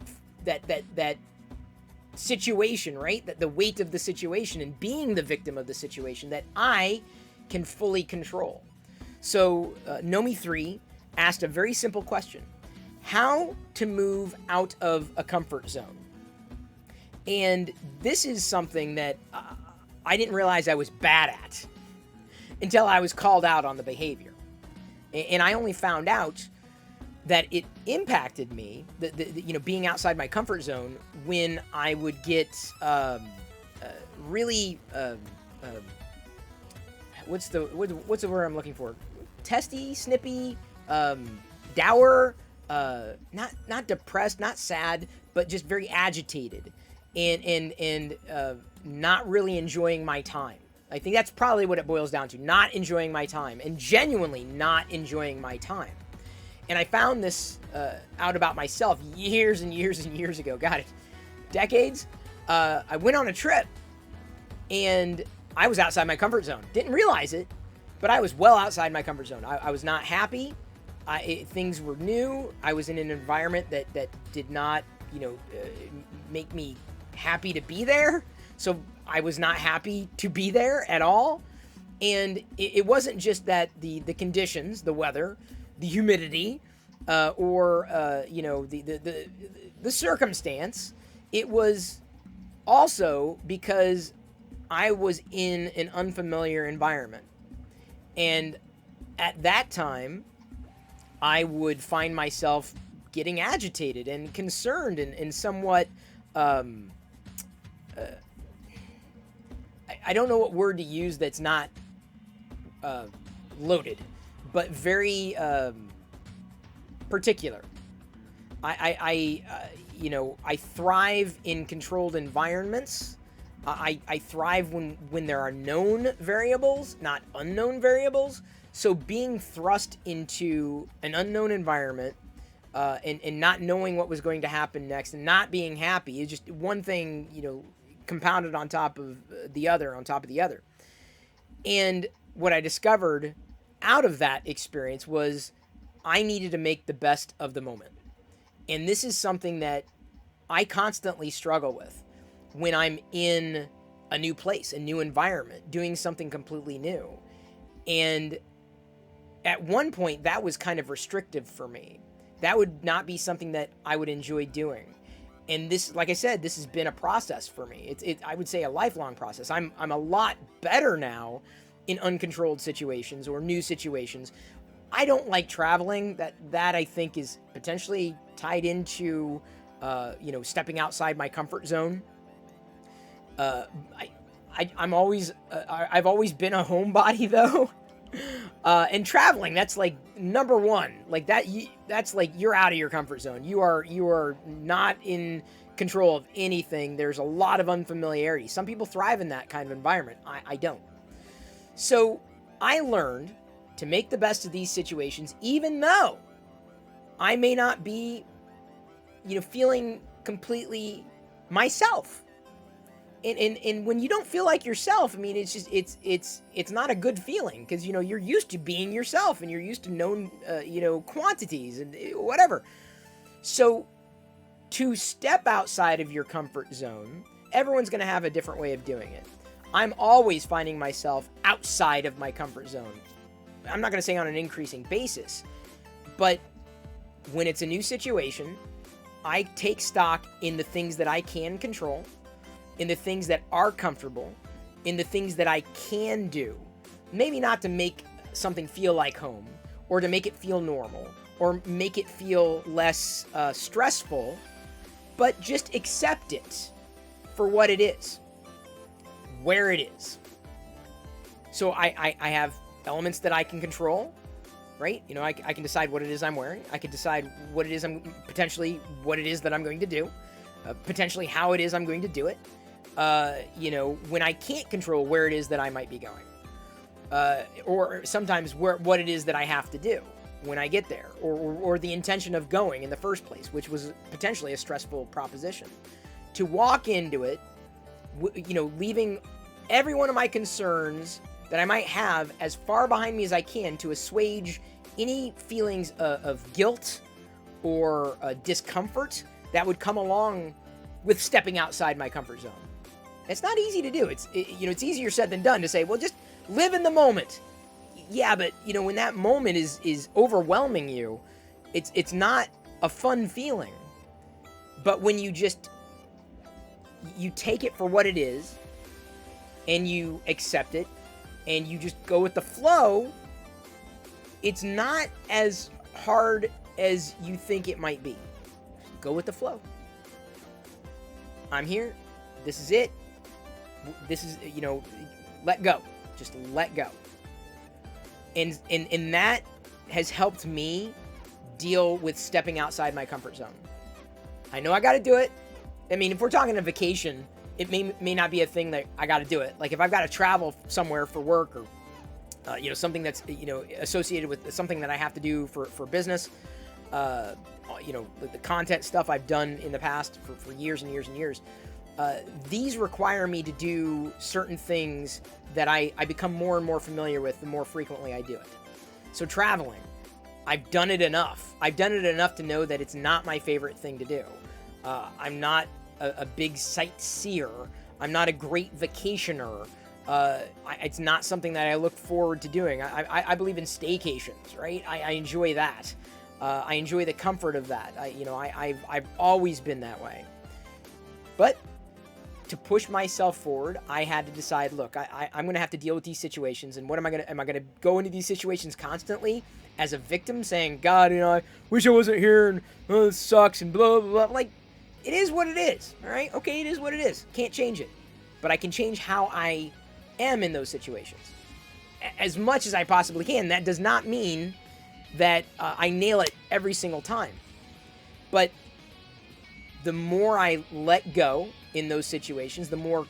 situation, right? That the weight of the situation and being the victim of the situation that I can fully control. So Nomi3 asked a very simple question: how to move out of a comfort zone. And this is something that I didn't realize I was bad at until I was called out on the behavior. And I only found out that it impacted me, being outside my comfort zone, when I would get really, what's the word I'm looking for? Testy, snippy, dour, not depressed, not sad, but just very agitated. And not really enjoying my time. I think that's probably what it boils down to. Not enjoying my time, and genuinely not enjoying my time. And I found this out about myself years and years and years ago. Got it. Decades. I went on a trip, and I was outside my comfort zone. Didn't realize it, but I was well outside my comfort zone. I was not happy. Things were new. I was in an environment that did not, make me happy to be there. So I was not happy to be there at all. And it wasn't just that the conditions, the weather, the humidity, or the circumstance. It was also because I was in an unfamiliar environment. And at that time, I would find myself getting agitated and concerned and somewhat, I don't know what word to use that's not loaded, but very particular. I thrive in controlled environments. I thrive when there are known variables, not unknown variables. So being thrust into an unknown environment and not knowing what was going to happen next and not being happy is just one thing, compounded on top of the other, on top of the other. And what I discovered out of that experience was I needed to make the best of the moment. And this is something that I constantly struggle with when I'm in a new place, a new environment, doing something completely new. And at one point, that was kind of restrictive for me. That would not be something that I would enjoy doing. And this, like I said, this has been a process for me. I would say a lifelong process. I'm a lot better now in uncontrolled situations or new situations. I don't like traveling. That I think is potentially tied into, stepping outside my comfort zone. I've always been a homebody though. And traveling, that's like number one. Like that's like you're out of your comfort zone. You are not in control of anything. There's a lot of unfamiliarity. Some people thrive in that kind of environment. I don't. So I learned to make the best of these situations, even though I may not be, feeling completely myself. And when you don't feel like yourself, I mean, it's just, it's not a good feeling because, you're used to being yourself and you're used to known, quantities and whatever. So to step outside of your comfort zone, everyone's going to have a different way of doing it. I'm always finding myself outside of my comfort zone. I'm not going to say on an increasing basis, but when it's a new situation, I take stock in the things that I can control, in the things that are comfortable, in the things that I can do. Maybe not to make something feel like home, or to make it feel normal, or make it feel less stressful, but just accept it for what it is, where it is. So I have elements that I can control, right? I can decide what it is I'm wearing. I can decide what it is what it is that I'm going to do, potentially how it is I'm going to do it. When I can't control where it is that I might be going, or sometimes what it is that I have to do when I get there, or the intention of going in the first place, which was potentially a stressful proposition. To walk into it, leaving every one of my concerns that I might have as far behind me as I can to assuage any feelings of guilt or discomfort that would come along with stepping outside my comfort zone. It's not easy to do. It's easier said than done to say, well, just live in the moment. Yeah, but when that moment is overwhelming you, it's not a fun feeling. But when you take it for what it is and you accept it and you just go with the flow, it's not as hard as you think it might be. Go with the flow. I'm here. This is it. This is, let go. Just let go. And that has helped me deal with stepping outside my comfort zone. I know I got to do it. I mean, if we're talking a vacation, it may not be a thing that I got to do it. Like if I've got to travel somewhere for work or, something that's, associated with something that I have to do for business, the content stuff I've done in the past for years and years and years. these require me to do certain things that I become more and more familiar with the more frequently I do it. So traveling, I've done it enough. I've done it enough to know that it's not my favorite thing to do. I'm not a big sightseer. I'm not a great vacationer. It's not something that I look forward to doing. I believe in staycations, right? I enjoy that. I enjoy the comfort of that. I've always been that way. But to push myself forward, I had to decide, look, I'm going to have to deal with these situations. And what am I going to go into these situations constantly as a victim saying, God, I wish I wasn't here and this sucks and blah, blah, blah. Like, it is what it is. All right. Okay. It is what it is. Can't change it, but I can change how I am in those situations as much as I possibly can. That does not mean that I nail it every single time, but the more I let go in those situations, the more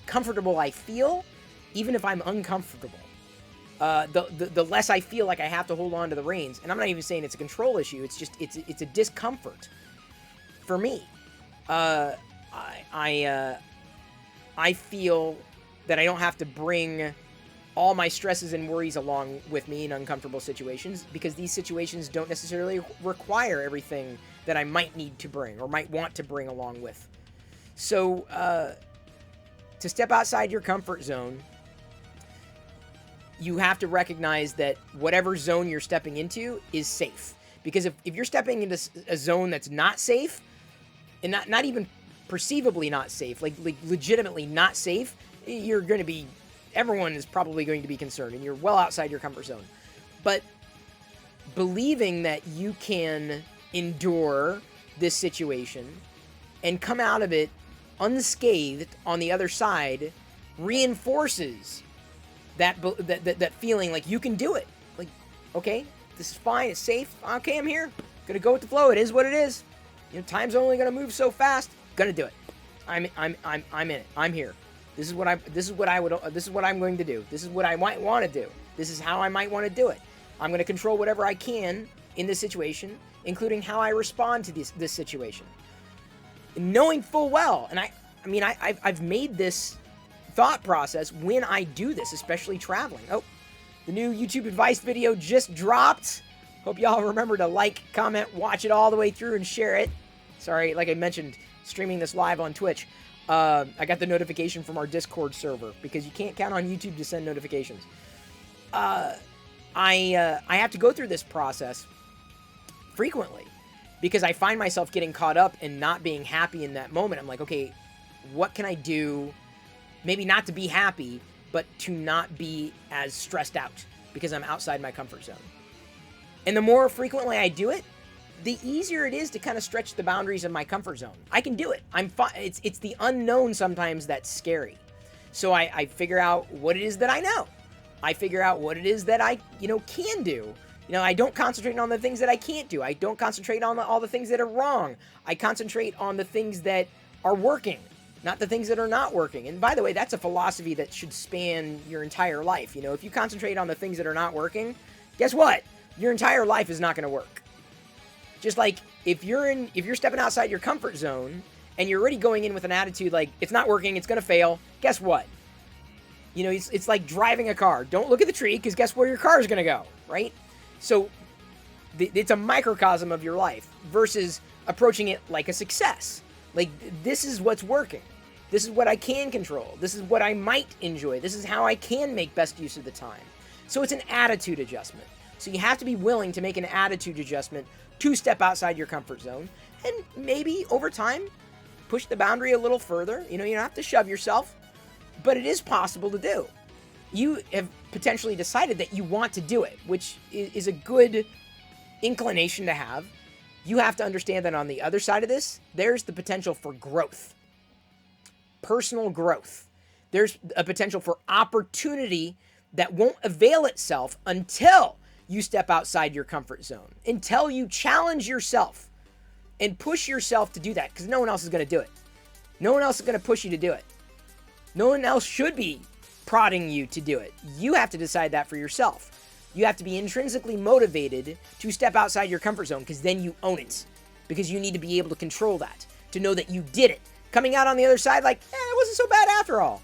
comfortable I feel, even if I'm uncomfortable. The less I feel like I have to hold on to the reins. And I'm not even saying it's a control issue. It's just it's a discomfort for me. I feel that I don't have to bring all my stresses and worries along with me in uncomfortable situations, because these situations don't necessarily require everything that I might need to bring or might want to bring along with. So, to step outside your comfort zone, you have to recognize that whatever zone you're stepping into is safe. Because if you're stepping into a zone that's not safe, and not even perceivably not safe, like legitimately not safe, everyone is probably going to be concerned, and you're well outside your comfort zone. But believing that you can endure this situation and come out of it unscathed on the other side reinforces that feeling like you can do it. Like, okay, this is fine, it's safe. Okay, I'm here. Gonna go with the flow. It is what it is. Time's only gonna move so fast. Gonna do it. I'm in it. I'm here. This is what I'm going to do. This is what I might want to do. This is how I might want to do it. I'm going to control whatever I can in this situation, including how I respond to this situation. Knowing full well, and I've made this thought process when I do this, especially traveling. Oh, the new YouTube advice video just dropped. Hope y'all remember to like, comment, watch it all the way through, and share it. Sorry, like I mentioned, streaming this live on Twitch. I got the notification from our Discord server, because you can't count on YouTube to send notifications. I have to go through this process frequently, because I find myself getting caught up and not being happy in that moment. I'm like, okay, what can I do? Maybe not to be happy, but to not be as stressed out because I'm outside my comfort zone. And the more frequently I do it, the easier it is to kind of stretch the boundaries of my comfort zone. I can do it. I'm fine. It's the unknown sometimes that's scary. So I figure out what it is that I know. I figure out what it is that I, can do. I don't concentrate on the things that I can't do. I don't concentrate on all the things that are wrong. I concentrate on the things that are working, not the things that are not working. And by the way, that's a philosophy that should span your entire life. If you concentrate on the things that are not working, guess what? Your entire life is not going to work. Just like if you're stepping outside your comfort zone and you're already going in with an attitude like it's not working, it's going to fail, guess what? It's like driving a car. Don't look at the tree, because guess where your car is going to go, right? So it's a microcosm of your life versus approaching it like a success. Like, this is what's working. This is what I can control. This is what I might enjoy. This is how I can make best use of the time. So it's an attitude adjustment. So you have to be willing to make an attitude adjustment to step outside your comfort zone, and maybe over time push the boundary a little further. You don't have to shove yourself, but it is possible to do. You have potentially decided that you want to do it, which is a good inclination to have. You have to understand that on the other side of this, there's the potential for growth, personal growth. There's a potential for opportunity that won't avail itself until you step outside your comfort zone, until you challenge yourself and push yourself to do that, because no one else is going to do it. No one else is going to push you to do it. No one else should be prodding you to do it. You have to decide that for yourself. You have to be intrinsically motivated to step outside your comfort zone, because then you own it. Because you need to be able to control that, to know that you did it. coming out on the other side like, it wasn't so bad after all.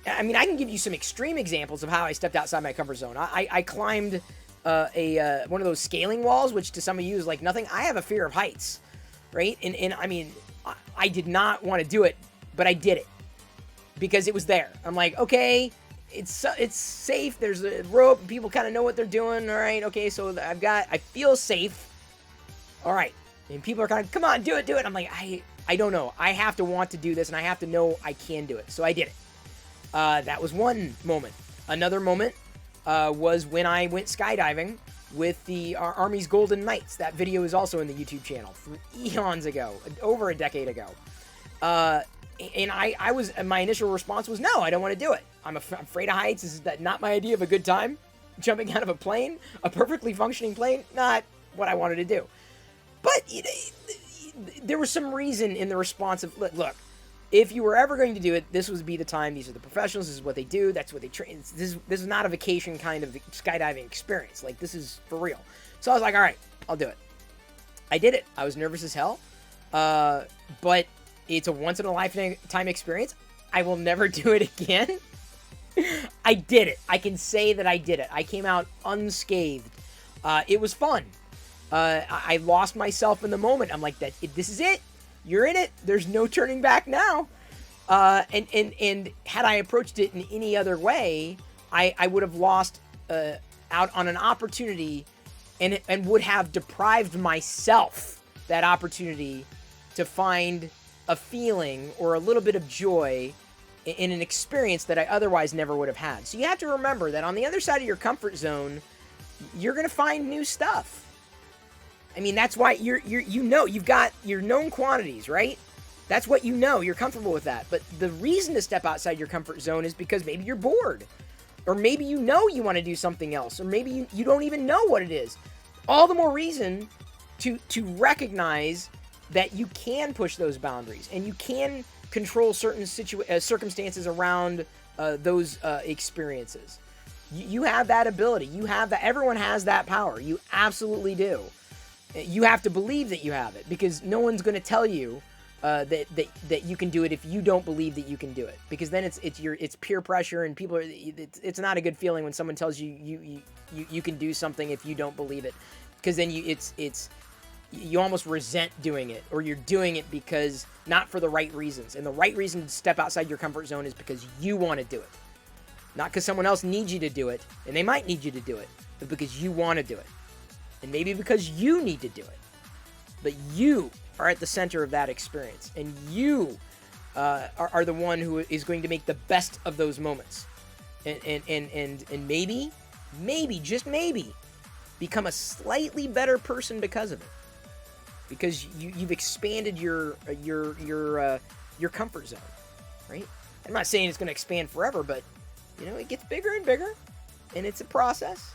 I mean, I can give you some extreme examples of how I stepped outside my comfort zone. I climbed one of those scaling walls, which to some of you is like nothing. I have a fear of heights, right? And I mean, I did not want to do it, but I did it because it was there. I'm like, okay, it's safe. There's a rope. People kind of know what they're doing. All right, okay, so I feel safe. All right, and people are kind of, come on, do it. I'm like, I don't know. I have to want to do this, and I have to know I can do it. So I did it. That was one moment. Another moment was when I went skydiving with the Army's Golden Knights. That video is also in the YouTube channel from eons ago, over a decade ago. And my initial response was, no, I don't want to do it. I'm afraid of heights. This is not my idea of a good time. Jumping out of a plane, a perfectly functioning plane, not what I wanted to do. But there was some reason in the response of, look, if you were ever going to do it, this would be the time. These are the professionals. This is what they do. That's what they train. This is not a vacation kind of skydiving experience. Like, this is for real. So I was like, all right, I'll do it. I did it. I was nervous as hell. But it's a once-in-a-lifetime experience. I will never do it again. I did it. I can say that I did it. I came out unscathed. It was fun. I lost myself in the moment. I'm like, this is it. You're in it. There's no turning back now. And had I approached it in any other way, I would have lost out on an opportunity and would have deprived myself that opportunity to find a feeling or a little bit of joy in an experience that I otherwise never would have had. So you have to remember that on the other side of your comfort zone, you're going to find new stuff. I mean, that's why you've got your known quantities, right? That's what you know. You're comfortable with that. But the reason to step outside your comfort zone is because maybe you're bored. Or maybe you know you want to do something else. Or maybe you don't even know what it is. All the more reason to recognize that you can push those boundaries. And you can control certain circumstances around those experiences. You have that ability. You have that. Everyone has that power. You absolutely do. You have to believe that you have it, because no one's going to tell you that you can do it if you don't believe that you can do it. Because then it's peer pressure, and people it's not a good feeling when someone tells you can do something if you don't believe it, because then you almost resent doing it, or you're doing it because not for the right reasons. And the right reason to step outside your comfort zone is because you want to do it, not because someone else needs you to do it, and they might need you to do it, but because you want to do it. And maybe because you need to do it. But you are at the center of that experience. And you are the one who is going to make the best of those moments. And maybe, just maybe, become a slightly better person because of it. Because you've expanded your comfort zone, right? I'm not saying it's going to expand forever, but, it gets bigger and bigger. And it's a process.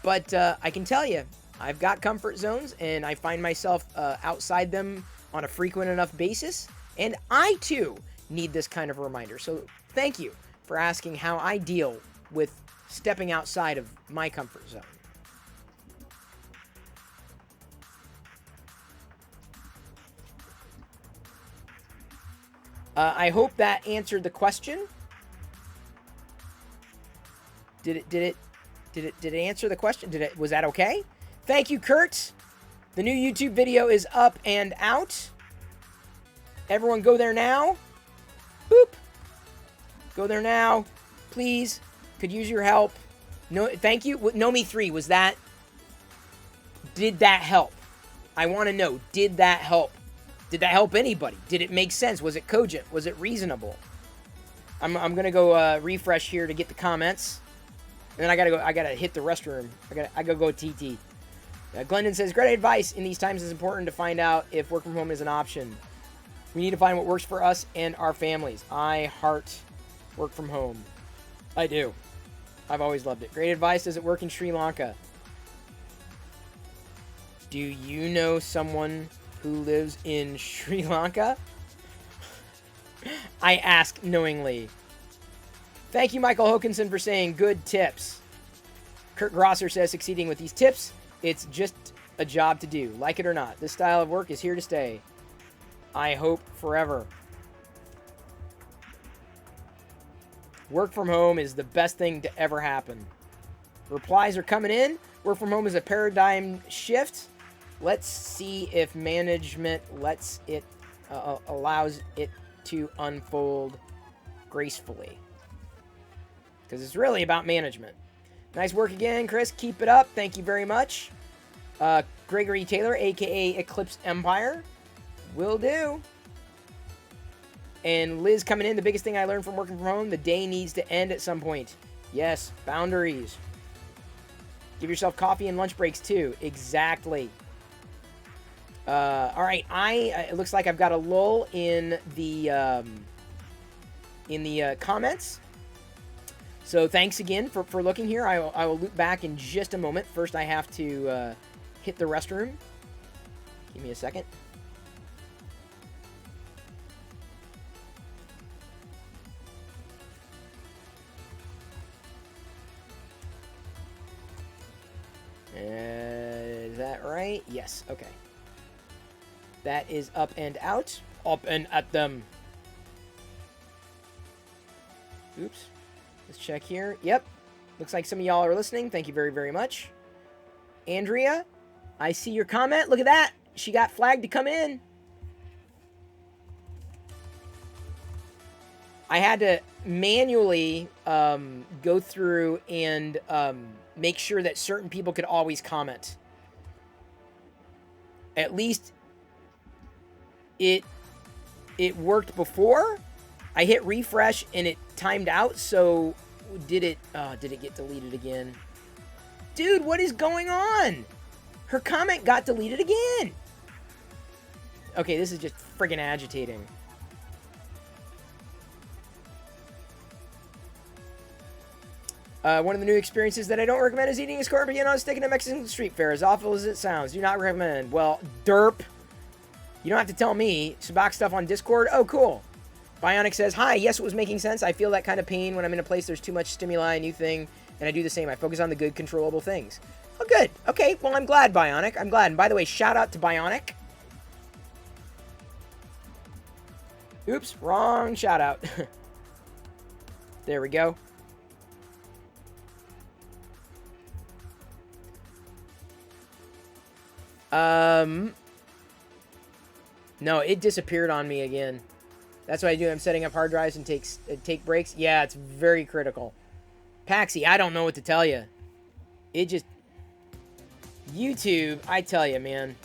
But I can tell you, I've got comfort zones, and I find myself outside them on a frequent enough basis. And I, too, need this kind of reminder. So thank you for asking how I deal with stepping outside of my comfort zone. I hope that answered the question. Did it answer the question? Was that okay? Thank you, Kurt. The new YouTube video is up and out. Everyone go there now. Boop. Go there now. Please. Could use your help. No, thank you. Nomi3, did that help? I want to know, did that help? Did that help anybody? Did it make sense? Was it cogent? Was it reasonable? I'm going to go refresh here to get the comments. And then I gotta hit the restroom. I gotta go TT. Glendon says, great advice. In these times, it's important to find out if work from home is an option. We need to find what works for us and our families. I heart work from home. I do. I've always loved it. Great advice. Does it work in Sri Lanka? Do you know someone who lives in Sri Lanka? I ask knowingly. Thank you, Michael Hokinson, for saying good tips. Kurt Grosser says, succeeding with these tips, it's just a job to do. Like it or not, this style of work is here to stay. I hope forever. Work from home is the best thing to ever happen. Replies are coming in. Work from home is a paradigm shift. Let's see if management lets it, allows it to unfold gracefully. Because it's really about management. Nice work again, Chris. Keep it up. Thank you very much. Gregory Taylor, a.k.a. Eclipse Empire. Will do. And Liz coming in. The biggest thing I learned from working from home, the day needs to end at some point. Yes, boundaries. Give yourself coffee and lunch breaks, too. Exactly. All right, it looks like I've got a lull in the comments. So thanks again for looking here. I will loop back in just a moment. First, I have to hit the restroom. Give me a second. Is that right? Yes. Okay. That is up and out. Up and at them. Oops. Let's check here. Yep. Looks like some of y'all are listening. Thank you very, very much. Andrea, I see your comment. Look at that. She got flagged to come in. I had to manually go through and make sure that certain people could always comment. At least it worked before. I hit refresh and it timed out, so did it get deleted again? Dude, what is going on? Her comment got deleted again. Okay, this is just friggin' agitating. One of the new experiences that I don't recommend is eating a scorpion on a stick in a Mexican street fair. As awful as it sounds, do not recommend. Well, derp. You don't have to tell me. Sabak stuff on Discord. Oh, cool. Bionic says, hi, yes, it was making sense. I feel that kind of pain when I'm in a place there's too much stimuli, a new thing, and I do the same. I focus on the good, controllable things. Oh, good. Okay, well, I'm glad, Bionic. I'm glad. And by the way, shout out to Bionic. Oops, wrong shout out. There we go. No, it disappeared on me again. That's what I do. I'm setting up hard drives and take breaks. Yeah, it's very critical. Paxi, I don't know what to tell you. It just... YouTube, I tell you, man.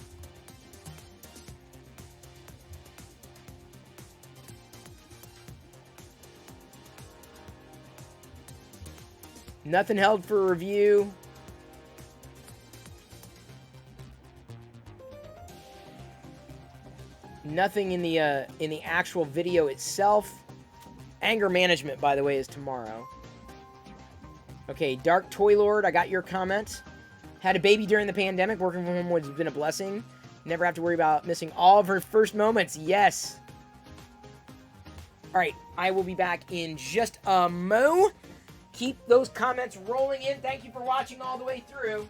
Nothing held for review. Nothing in the actual video itself. Anger management, by the way, is tomorrow. Okay, Dark Toy Lord, I got your comment. Had a baby during the pandemic. Working from home has been a blessing. Never have to worry about missing all of her first moments. Yes. All right, I will be back in just a mo. Keep those comments rolling in. Thank you for watching all the way through.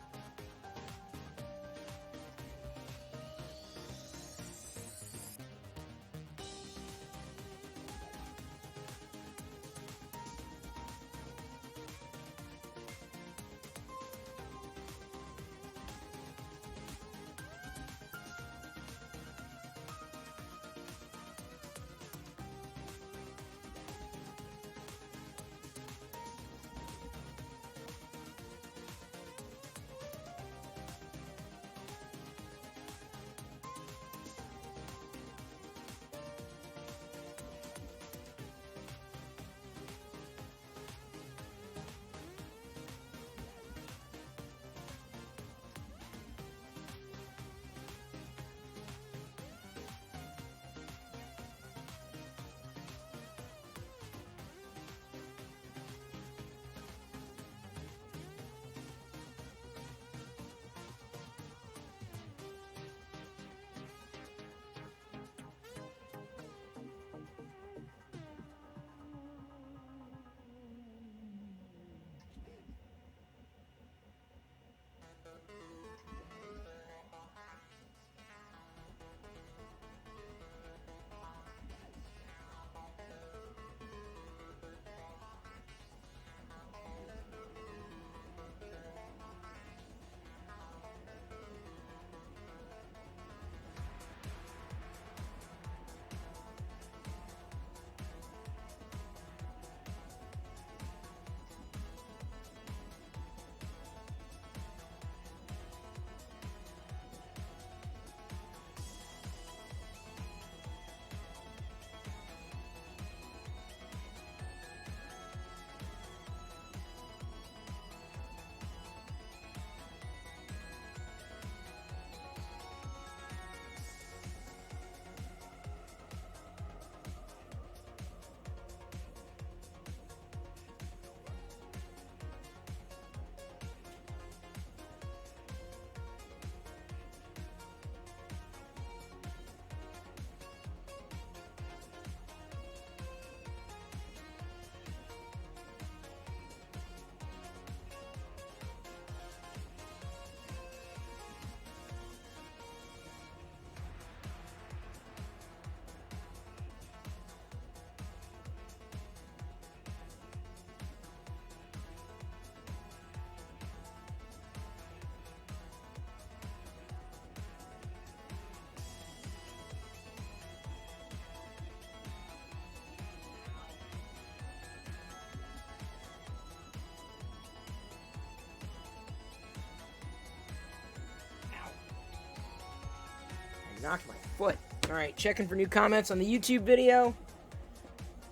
knocked my foot. All right, checking for new comments on the YouTube video.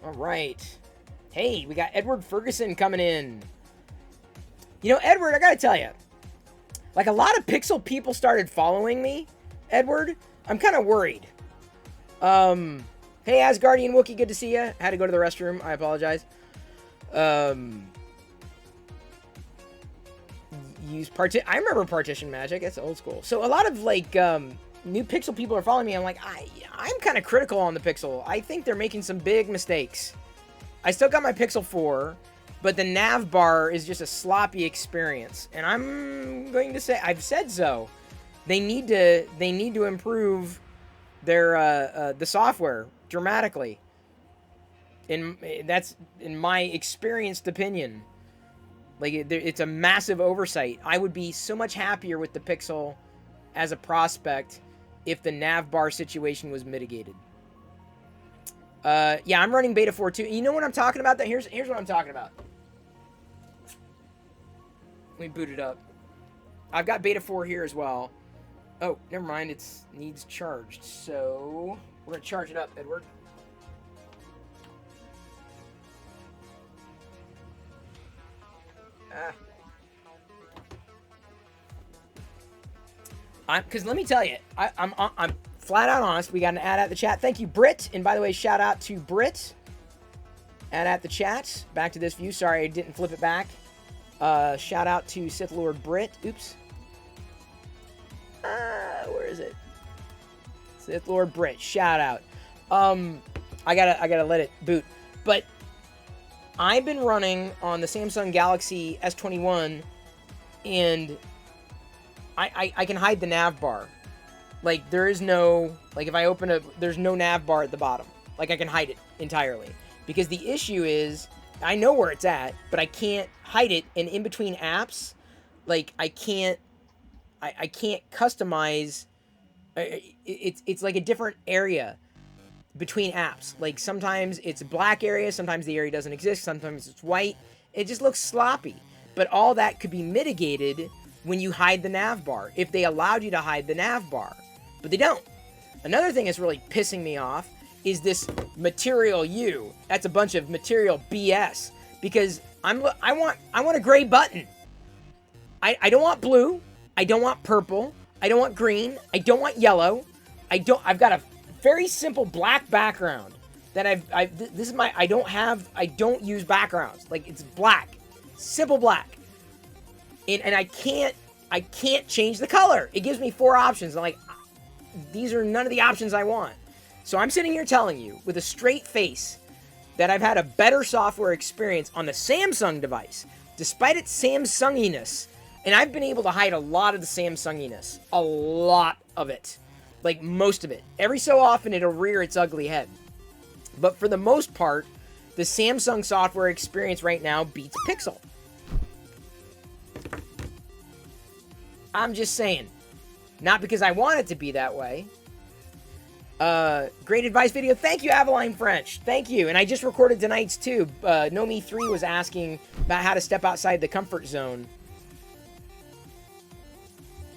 All right. Hey, we got Edward Ferguson coming in. You know, Edward, I gotta tell you, like a lot of Pixel people started following me, Edward. I'm kind of worried. Hey, Asgardian Wookie, good to see you. Had to go to the restroom. I apologize. I remember Partition Magic. That's old school. So a lot of like new Pixel people are following me. I'm like, I'm kind of critical on the Pixel. I think they're making some big mistakes. I still got my Pixel 4, but the nav bar is just a sloppy experience. And I'm going to say, I've said so. They need to improve their the software dramatically. That's in my experienced opinion. Like it's a massive oversight. I would be so much happier with the Pixel as a prospect if the nav bar situation was mitigated. Yeah, I'm running beta 4 too. You know what I'm talking about? Here's what I'm talking about. Let me boot it up. I've got beta 4 here as well. Oh, never mind. It needs charged. So we're gonna charge it up, Edward. Because let me tell you, I'm flat out honest. We got an ad at the chat. Thank you, Brit. And by the way, shout out to Brit. Ad at the chat. Back to this view. Sorry, I didn't flip it back. Shout out to Sith Lord Brit. Oops. Where is it? Sith Lord Brit. Shout out. I gotta let it boot. But I've been running on the Samsung Galaxy S21, and I can hide the nav bar. Like, there is no, like, if I open there's no nav bar at the bottom. Like, I can hide it entirely. Because the issue is, I know where it's at, but I can't hide it, and in between apps, like, I can't customize, it's like a different area between apps. Like, sometimes it's a black area, sometimes the area doesn't exist, sometimes it's white. It just looks sloppy. But all that could be mitigated when you hide the nav bar, if they allowed you to hide the nav bar. But they don't. Another thing that's really pissing me off is this Material U. That's a bunch of Material BS. Because I want a gray button. I don't want blue. I don't want purple. I don't want green. I don't want yellow. I've got a very simple black background that I don't use backgrounds. Like, it's black. Simple black. And I can't change the color. It gives me 4 options. I'm like, these are none of the options I want. So I'm sitting here telling you with a straight face that I've had a better software experience on the Samsung device, despite its Samsunginess. And I've been able to hide a lot of the Samsunginess. A lot of it. Like, most of it. Every so often, it'll rear its ugly head. But for the most part, the Samsung software experience right now beats Pixel. I'm just saying. Not because I want it to be that way. Great advice video. Thank you, Aveline French. Thank you. And I just recorded tonight's too. Nomi3 was asking about how to step outside the comfort zone.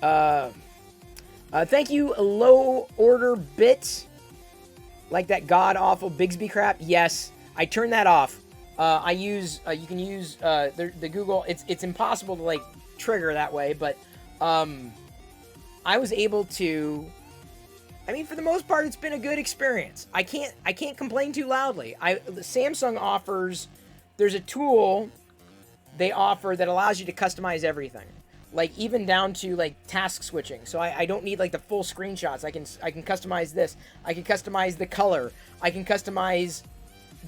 Thank you, Low Order Bit. Like that god-awful Bigsby crap? Yes. I turned that off. I use, you can use, the Google, it's impossible to, like, trigger that way, but, I was able to, I mean, for the most part, it's been a good experience. I can't complain too loudly. Samsung offers, there's a tool they offer that allows you to customize everything. Like, even down to, like, task switching. So I don't need, like, the full screenshots. I can customize this. I can customize the color. I can customize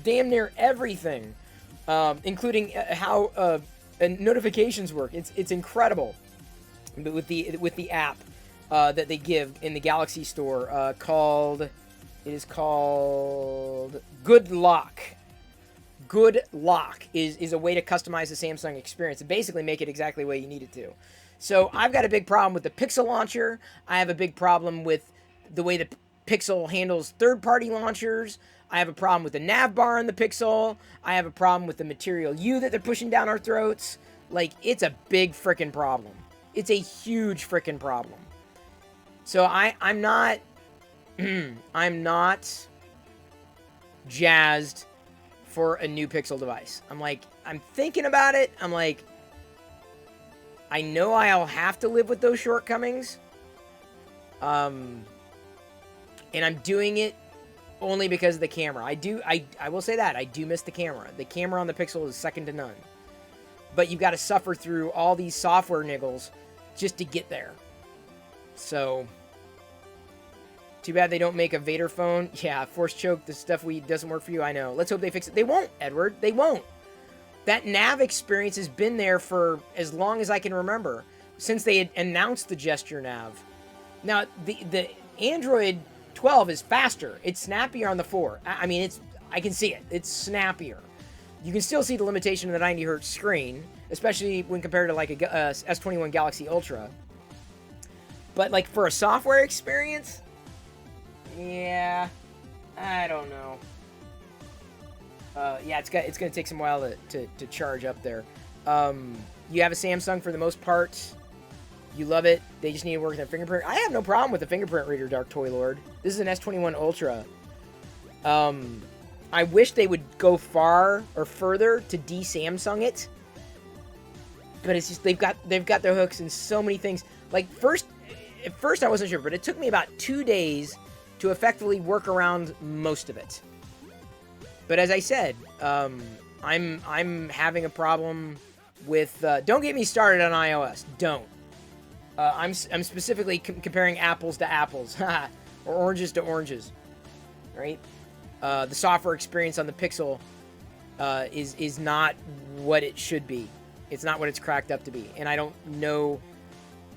damn near everything, including how notifications work. It's incredible with the app that they give in the Galaxy Store it is called Good Lock. Good Lock is a way to customize the Samsung experience and basically make it exactly the way you need it to. So I've got a big problem with the Pixel launcher. I have a big problem with the way the Pixel handles third-party launchers. I have a problem with the nav bar on the Pixel. I have a problem with the Material U that they're pushing down our throats. Like, it's a big frickin' problem. It's a huge frickin' problem. So I'm not I'm not jazzed for a new Pixel device. I'm thinking about it. I'm like, I know I'll have to live with those shortcomings. And I'm doing it only because of the camera. I will say that. I do miss the camera. The camera on the Pixel is second to none. But you've got to suffer through all these software niggles just to get there. So, too bad they don't make a Vader phone. Yeah, force choke, the stuff doesn't work for you, I know. Let's hope they fix it. They won't, Edward. They won't. That nav experience has been there for as long as I can remember, since they had announced the gesture nav. Now, the Android 12 is faster. It's snappier on the 4. I mean, I can see it. It's snappier. You can still see the limitation of the 90 hertz screen, especially when compared to like a S21 Galaxy Ultra. But like for a software experience, yeah, I don't know. Yeah, it's gonna take some while to charge up there. You have a Samsung for the most part. You love it. They just need to work on their fingerprint. I have no problem with the fingerprint reader, Dark Toy Lord. This is an S21 Ultra. I wish they would go far or further to de-Samsung it. But it's just they've got their hooks in so many things. Like at first I wasn't sure, but it took me about 2 days to effectively work around most of it. But as I said, I'm having a problem with. Don't get me started on iOS. Don't. I'm specifically comparing apples to apples, or oranges to oranges, right? The software experience on the Pixel is not what it should be. It's not what it's cracked up to be, and I don't know.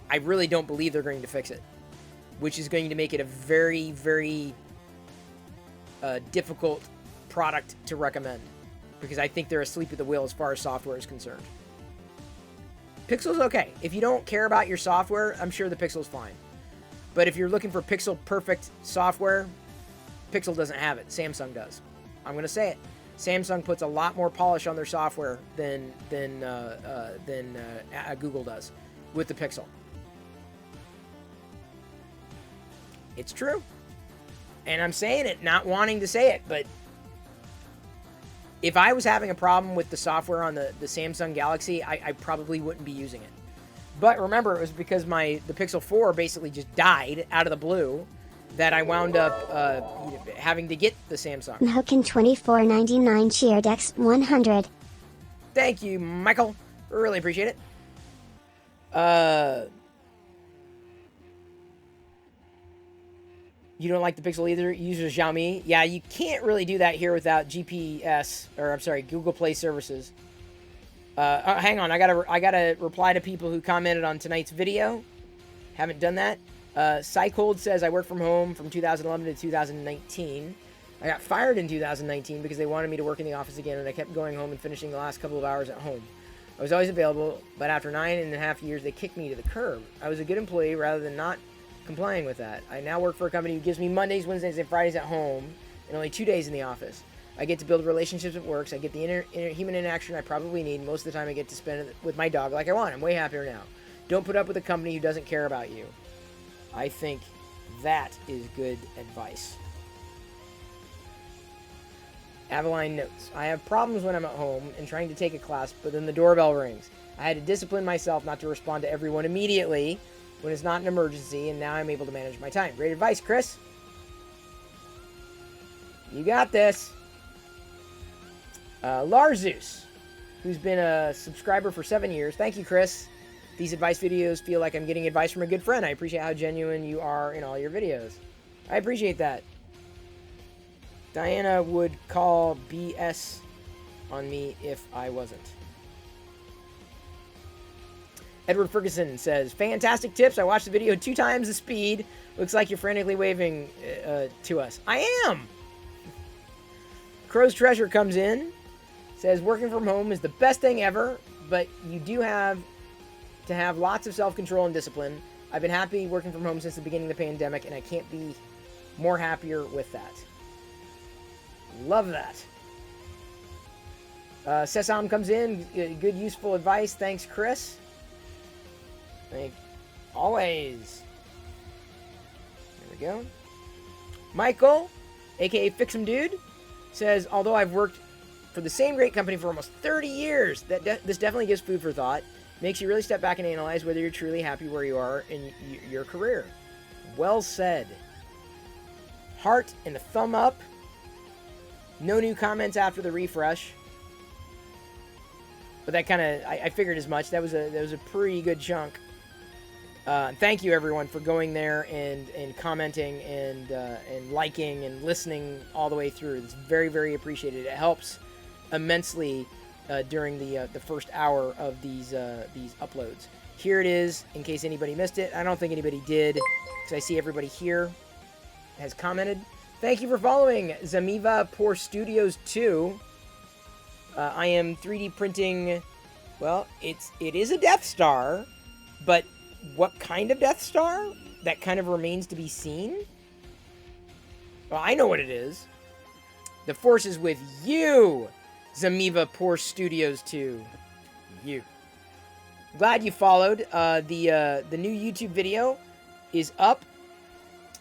I really don't believe they're going to fix it, which is going to make it a very, very difficult product to recommend, because I think they're asleep at the wheel as far as software is concerned. Pixel's okay. If you don't care about your software, I'm sure the Pixel's fine. But if you're looking for Pixel perfect software, Pixel doesn't have it. Samsung does. I'm going to say it. Samsung puts a lot more polish on their software than Google does with the Pixel. It's true. And I'm saying it, not wanting to say it, but if I was having a problem with the software on the Samsung Galaxy, I probably wouldn't be using it. But remember, it was because the Pixel 4 basically just died out of the blue that I wound up having to get the Samsung.
Moken 24.99 cheered X100.
Thank you, Michael. Really appreciate it. You don't like the Pixel either? You use a Xiaomi? Yeah, you can't really do that here without Google Play services. Hang on, I gotta reply to people who commented on tonight's video. Haven't done that. Psychold says, I worked from home from 2011 to 2019. I got fired in 2019 because they wanted me to work in the office again, and I kept going home and finishing the last couple of hours at home. I was always available, but after 9.5 years, they kicked me to the curb. I was a good employee rather than not complying with that. I now work for a company who gives me Mondays, Wednesdays, and Fridays at home, and only 2 days in the office. I get to build relationships at work, so I get the human interaction I probably need. Most of the time I get to spend it with my dog like I want. I'm way happier now. Don't put up with a company who doesn't care about you. I think that is good advice. Aveline notes, I have problems when I'm at home and trying to take a class, but then the doorbell rings. I had to discipline myself not to respond to everyone immediately when it's not an emergency, and now I'm able to manage my time. Great advice, Chris. You got this. Larzeus, who's been a subscriber for 7 years. Thank you, Chris. These advice videos feel like I'm getting advice from a good friend. I appreciate how genuine you are in all your videos. I appreciate that. Diana would call BS on me if I wasn't. Edward Ferguson says, fantastic tips. I watched the video 2 times the speed. Looks like you're frantically waving to us. I am. Crow's Treasure comes in. Says, working from home is the best thing ever, but you do have to have lots of self-control and discipline. I've been happy working from home since the beginning of the pandemic, and I can't be more happier with that. Love that. Sesam comes in. Good, useful advice. Thanks, Chris. Always. There we go. Michael, aka Fix'em Dude, says, although I've worked for the same great company for almost 30 years, this definitely gives food for thought. Makes you really step back and analyze whether you're truly happy where you are in your career. Well said. Heart and a thumb up. No new comments after the refresh. But that kind of, I figured as much. That was a pretty good chunk. Thank you everyone for going there and commenting and liking and listening all the way through. It's very, very appreciated. It helps immensely during the first hour of these uploads. Here it is, in case anybody missed it. I don't think anybody did, because I see everybody here has commented. Thank you for following Zamiva Poor Studios 2. I am 3D printing, well, it is a Death Star, but what kind of Death Star? That kind of remains to be seen. Well, I know what it is. The Force is with you, Zamiva Poor Studios 2. You. Glad you followed. The new YouTube video is up.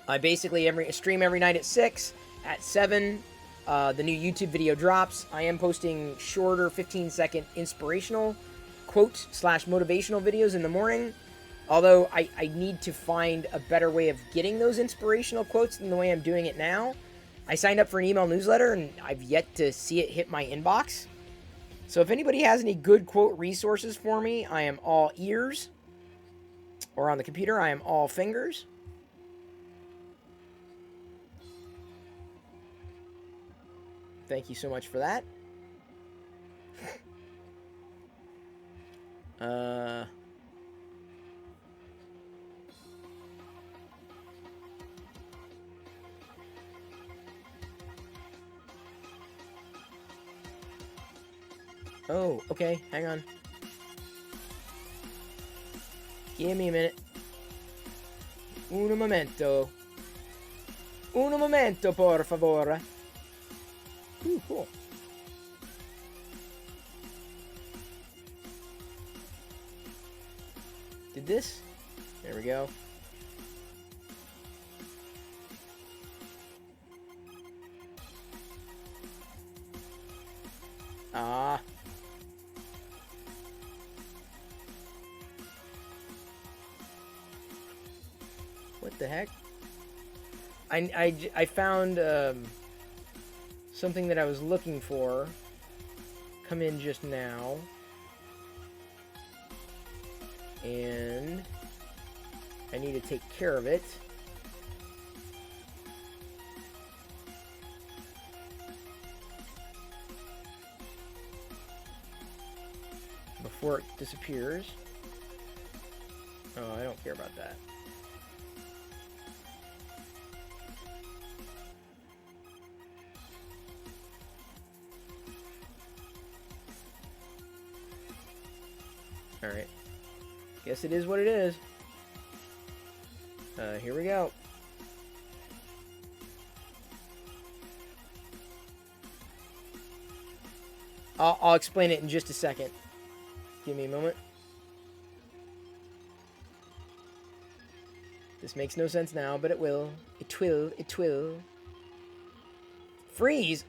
I basically stream every night at 6. At 7, the new YouTube video drops. I am posting shorter 15-second inspirational quote/motivational videos in the morning. Although I need to find a better way of getting those inspirational quotes than the way I'm doing it now. I signed up for an email newsletter and I've yet to see it hit my inbox. So if anybody has any good quote resources for me, I am all ears. Or on the computer, I am all fingers. Thank you so much for that. Oh, okay, hang on. Give me a minute. Un momento. Un momento, por favore. Ooh, cool. Did this? There we go. Ah. What the heck? I found something that I was looking for come in just now, and I need to take care of it. Before it disappears. Oh, I don't care about that. Alright. Guess it is what it is. Here we go. I'll explain it in just a second. Give me a moment. This makes no sense now, but it will. It will. Freeze?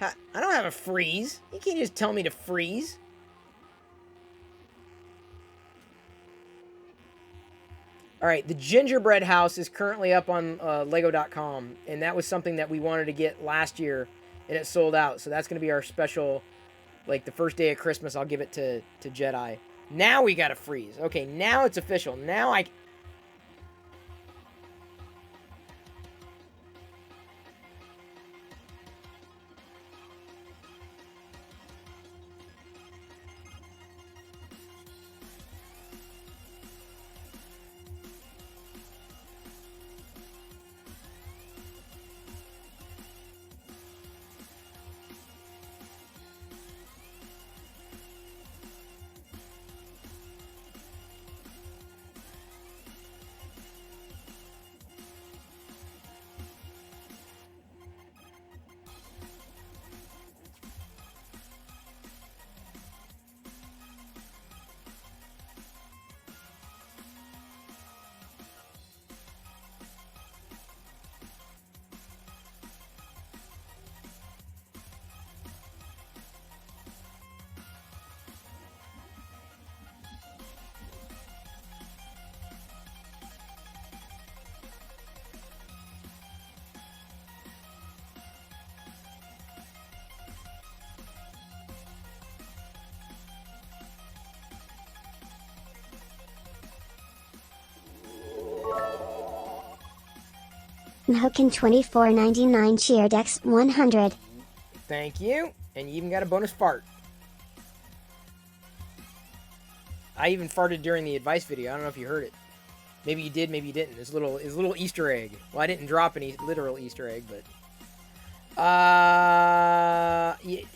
I don't have a freeze. You can't just tell me to freeze. Alright, the gingerbread house is currently up on Lego.com, and that was something that we wanted to get last year, and it sold out. So that's going to be our special, like the first day of Christmas, I'll give it to Jedi. Now we got to freeze. Okay, now it's official. Now I...
Mhokin 24.99 cheered X100.
Thank you. And you even got a bonus fart. I even farted during the advice video. I don't know if you heard it. Maybe you did, maybe you didn't. It's a little Easter egg. Well, I didn't drop any literal Easter egg, but...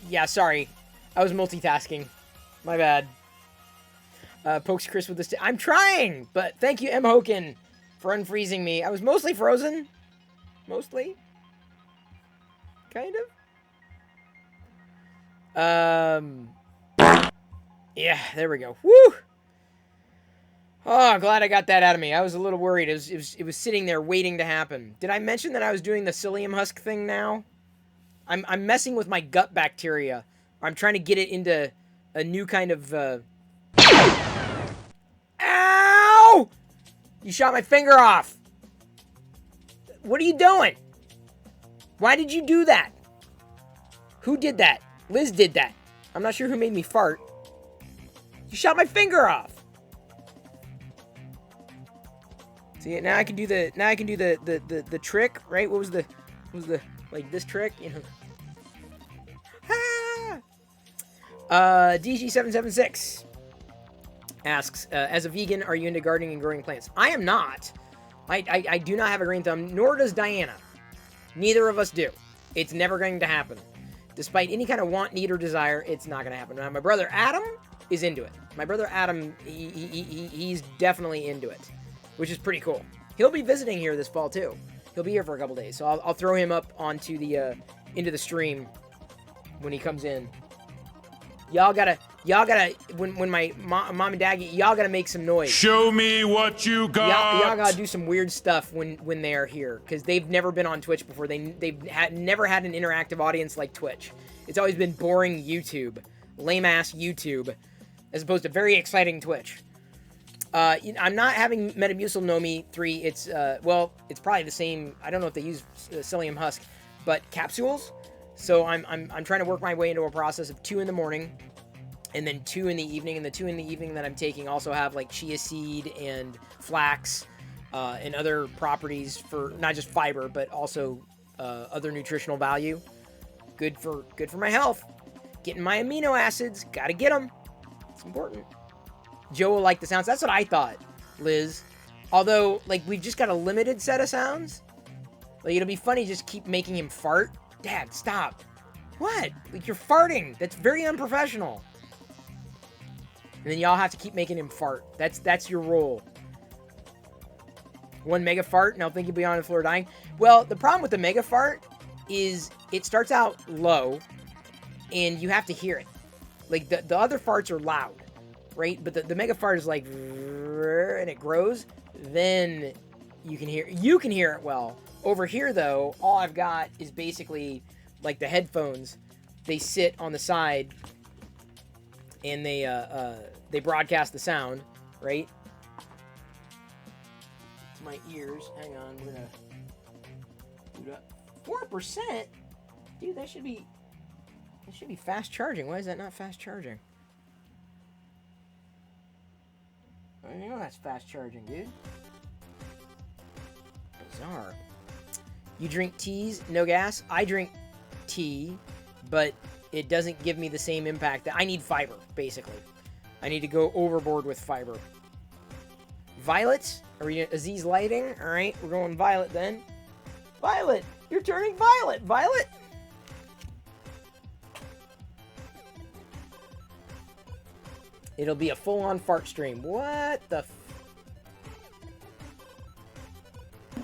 yeah, sorry. I was multitasking. My bad. Pokes Chris with this... I'm trying! But thank you, M. Hoken, for unfreezing me. I was mostly frozen. Mostly. Kind of. Yeah, there we go. Woo! Oh, glad I got that out of me. I was a little worried. It was sitting there waiting to happen. Did I mention that I was doing the psyllium husk thing now? I'm messing with my gut bacteria. I'm trying to get it into a new kind of... Ow! You shot my finger off. What are you doing? Why did you do that? Who did that? Liz did that. I'm not sure who made me fart. You shot my finger off. See, now I can do the trick, right? What was the like this trick, you know? DG776 asks, as a vegan, are you into gardening and growing plants? I am not. I do not have a green thumb, nor does Diana. Neither of us do. It's never going to happen. Despite any kind of want, need, or desire, it's not going to happen. Now, my brother Adam is into it. My brother Adam, he's definitely into it, which is pretty cool. He'll be visiting here this fall too. He'll be here for a couple days, so I'll throw him up onto the into the stream when he comes in. Y'all gotta when my mom and dad get, y'all gotta make some noise.
Show me what you got.
Y'all gotta do some weird stuff when they are here, because they've never been on Twitch before. They've never had an interactive audience like Twitch. It's always been boring YouTube, lame ass YouTube, as opposed to very exciting Twitch. I'm not having Metamucil Nomi 3. It's well, it's probably the same. I don't know if they use psyllium husk, but capsules. So I'm trying to work my way into a process of 2 in the morning, and then 2 in the evening. And the 2 in the evening that I'm taking also have like chia seed and flax, and other properties for not just fiber, but also other nutritional value. Good for my health. Getting my amino acids. Gotta get them. It's important. Joe will like the sounds. That's what I thought, Liz. Although, like, we've just got a limited set of sounds. Like, it'll be funny to just keep making him fart. Dad, stop. What? Like, you're farting. That's very unprofessional. And then y'all have to keep making him fart. That's your role. 1 mega fart, and I'll think you'll be on the floor dying. Well, the problem with the mega fart is it starts out low, and you have to hear it. Like, the other farts are loud, right? But the mega fart is like, and it grows. Then you can hear it well. Over here, though, all I've got is basically like the headphones. They sit on the side, and they broadcast the sound, right? To my ears. Hang on, we're gonna do that. 4%, dude. That should be fast charging. Why is that not fast charging? You know that's fast charging, dude. Bizarre. You drink teas, no gas? I drink tea, but it doesn't give me the same impact. I need fiber, basically. I need to go overboard with fiber. Violet? Are we Aziz lighting? Alright, we're going violet then. Violet! You're turning violet! Violet! It'll be a full-on fart stream. What the f...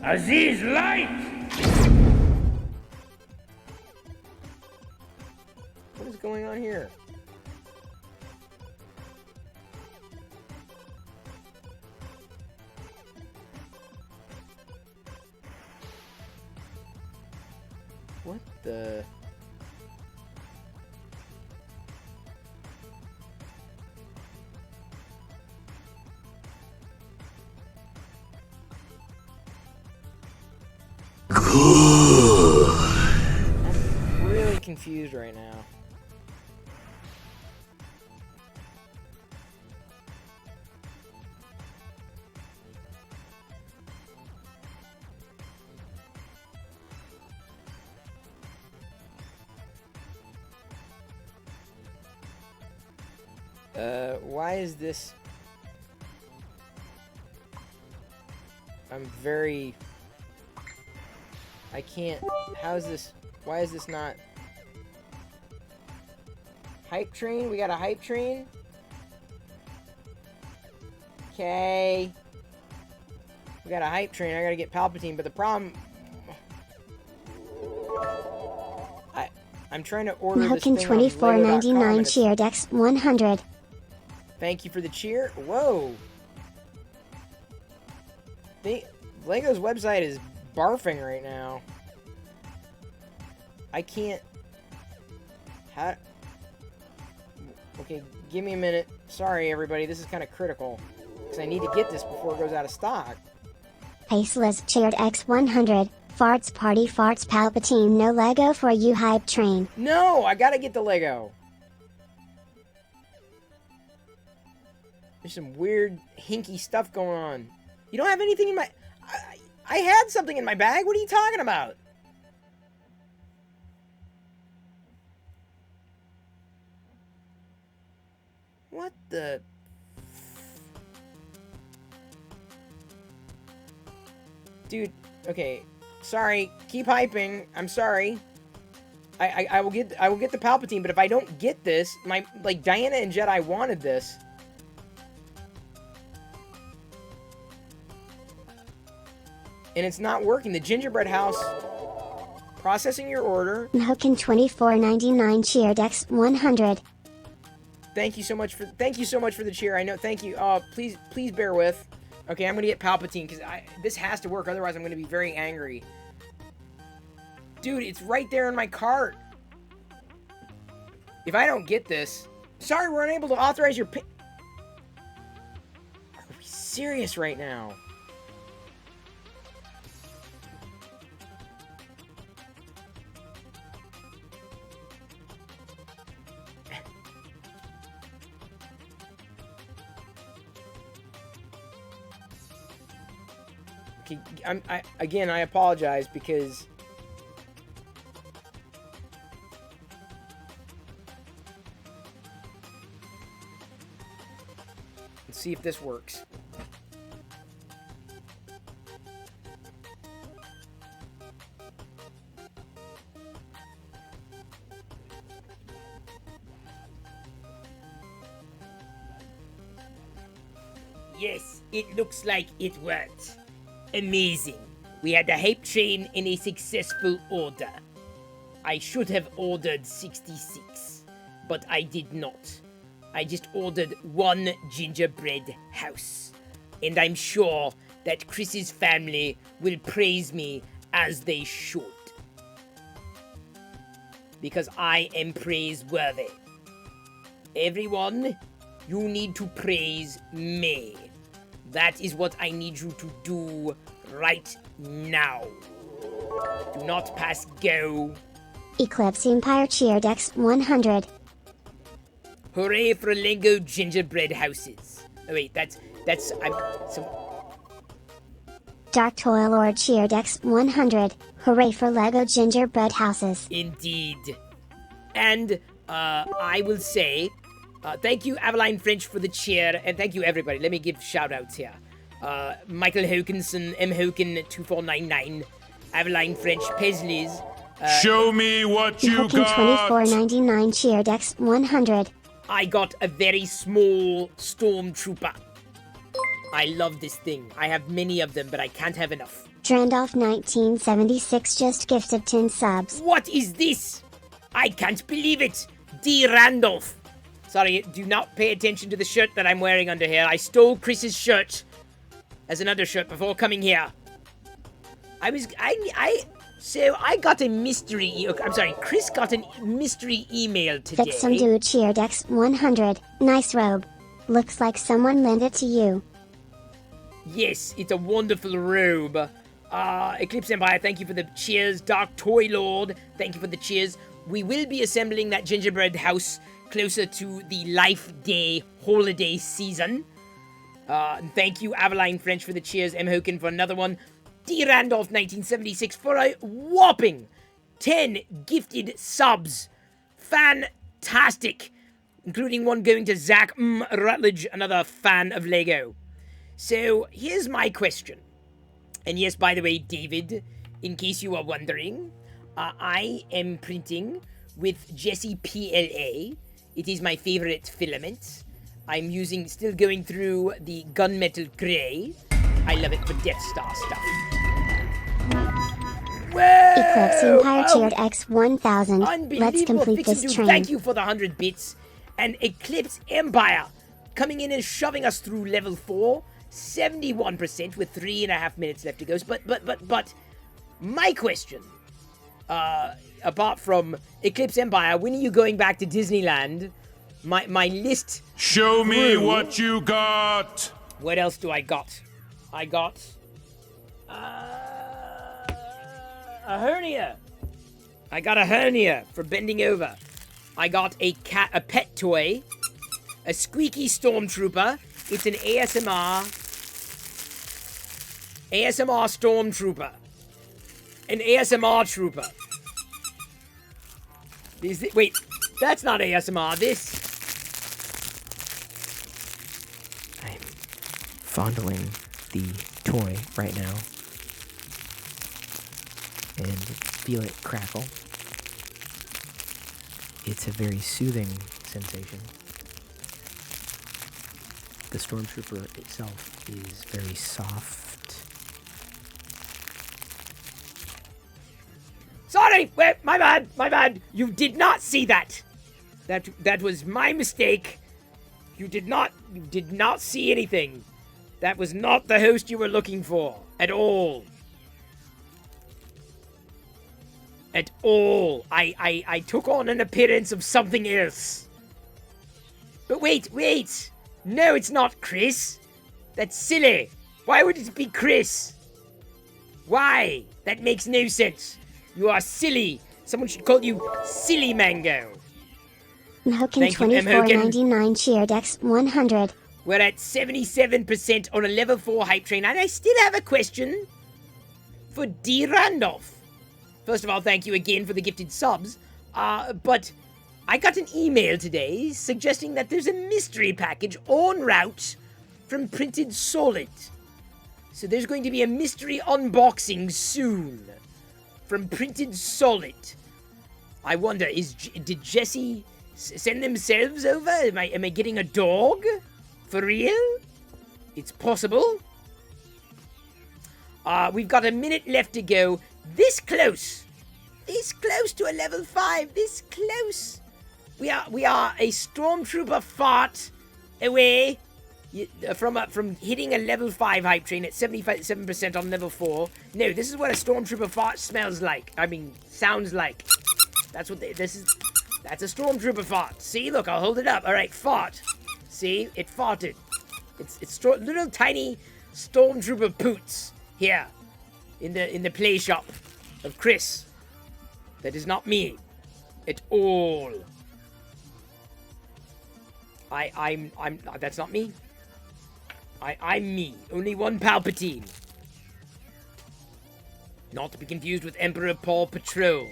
Aziz light!
What is going on here? What the... I'm really confused right now. Why is this... I'm very... I can't... How is this... Why is this not... Hype train? We got a hype train? Okay. We got a hype train. I gotta get Palpatine, but the problem... I'm trying to order this thing on
Mahouken24.99 cheered X100.
Thank you for the cheer. Whoa. Lego's website is barfing right now. I can't... How... Okay, give me a minute. Sorry, everybody. This is kind of critical. Because I need to get this before it goes out of stock.
Paceless cheered X100. Farts party farts Palpatine no Lego for you hype train.
No! I gotta get the Lego. There's some weird, hinky stuff going on. You don't have anything in my... I had something in my bag. What are you talking about? What the... Dude, okay. Sorry. Keep hyping. I'm sorry. I will get the Palpatine, but if I don't get this, like Diana and Jedi wanted this. And it's not working. The gingerbread house processing your order.
Mahouken24.99 cheered X100.
Thank you so much for the cheer. I know. Thank you. Please bear with. Okay, I'm gonna get Palpatine because this has to work. Otherwise, I'm gonna be very angry. Dude, it's right there in my cart. If I don't get this, sorry, we're unable to authorize your pay. Are we serious right now? Okay, again, I apologize because let's see if this works.
Yes, it looks like it worked. Amazing. We had a hype train in a successful order. I should have ordered 66, but I did not. I just ordered one gingerbread house. And I'm sure that Chris's family will praise me as they should. Because I am praiseworthy. Everyone, you need to praise me. That is what I need you to do right now. Do not pass go.
Eclipse Empire cheered X100.
Hooray for Lego gingerbread houses. Oh wait,
Dark Toil Lord cheered X100. Hooray for Lego gingerbread houses.
Indeed. And, I will say, thank you, Aveline French, for the cheer, and thank you, everybody. Let me give shout-outs here. Michael Hokinson, M. Hokin 2499, Aveline French, Paisley's.
Show me what you got!
Mahouken24.99 cheered X100.
I got a very small stormtrooper. I love this thing. I have many of them, but I can't have enough.
Drandolph1976 just gifted 10 subs.
What is this? I can't believe it. D. Randolph. Sorry, do not pay attention to the shirt that I'm wearing under here. I stole Chris's shirt as an undershirt before coming here. So I got a mystery, I'm sorry, Chris got a mystery email today.
Fit some dude cheered X100. Nice robe. Looks like someone lent it to you.
Yes, it's a wonderful robe. Eclipse Empire, thank you for the cheers. Dark Toy Lord, thank you for the cheers. We will be assembling that gingerbread house closer to the Life Day holiday season. Thank you, Aveline French, for the cheers. M. Hokin for another one. D. Randolph 1976 for a whopping 10 gifted subs. Fantastic. including one going to Zach Rutledge, another fan of Lego. So here's my question. And yes, by the way, David, in case you are wondering, I am printing with Jessie PLA. It is my favorite filament. I'm still going through the gunmetal gray. I love it for Death Star stuff. Whoa!
Eclipse Empire cheered X1000.
Unbelievable.
Let's complete this
Fixin'
train.
Thank you for the 100 bits. And Eclipse Empire coming in and shoving us through level 4. 71% with 3.5 minutes left to go. But my question, apart from Eclipse Empire, when are you going back to Disneyland? My list.
Show me what you got.
What else do I got? I got a hernia. I got a hernia for bending over. I got a pet toy, a squeaky stormtrooper. It's an ASMR stormtrooper. An ASMR trooper. Wait, that's not ASMR. This. I'm fondling the toy right now and feel it crackle. It's a very soothing sensation. The stormtrooper itself is very soft. Sorry! Wait, my bad! You did not see that! That was my mistake. You did not see anything. That was not the host you were looking for. At all. At all. I took on an appearance of something else. But wait! No, it's not Chris. That's silly. Why would it be Chris? Why? That makes no sense. You are silly. Someone should call you Silly Mango.
Mhokin2499 cheered X100.
We're at 77% on a level 4 hype train, and I still have a question for D. Randolph. First of all, thank you again for the gifted subs. But I got an email today suggesting that there's a mystery package en route from Printed Solid. So there's going to be a mystery unboxing soon from Printed Solid. I wonder, did Jessie send themselves over? Am I getting a dog? For real? It's possible. We've got a minute left to go. This close to a level 5. This close. We are a stormtrooper fart away from hitting a level 5 hype train at 77% on level 4. No, this is what a stormtrooper fart smells like. I mean, sounds like. That's what that's a stormtrooper fart. See, look, I'll hold it up. All right, fart. See, it farted. It's little tiny stormtrooper poots here in the play shop of Chris. That is not me at all. I'm that's not me. I'm me. Only one Palpatine. Not to be confused with Emperor Paul Patrol.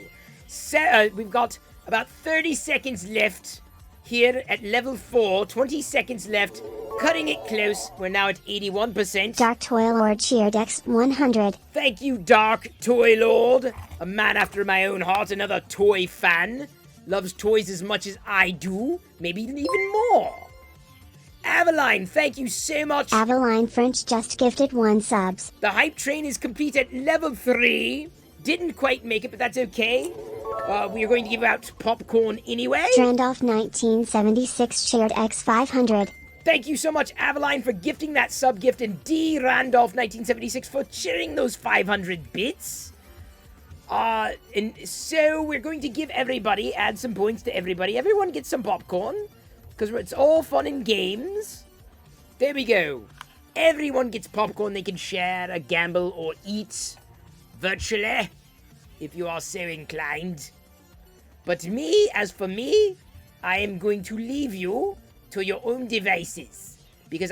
We've got about 30 seconds left here at level 4. 20 seconds left. Cutting it close. We're now at 81%.
Dark Toy Lord cheered X100.
Thank you, Dark Toy Lord. A man after my own heart. Another toy fan. Loves toys as much as I do. Maybe even more. Aveline, thank you so much.
Aveline French just gifted 1 subs.
The hype train is complete at level 3. Didn't quite make it, but that's okay. We are going to give out popcorn anyway.
Drandolph 1976 shared X500.
Thank you so much, Aveline, for gifting that sub gift, and D. Randolph 1976 for cheering those 500 bits. And so we're going to give everybody, add some points to everybody. Everyone gets some popcorn, because it's all fun and games. There we go. Everyone gets popcorn they can share, gamble, or eat virtually, if you are so inclined. But as for me, I am going to leave you to your own devices, because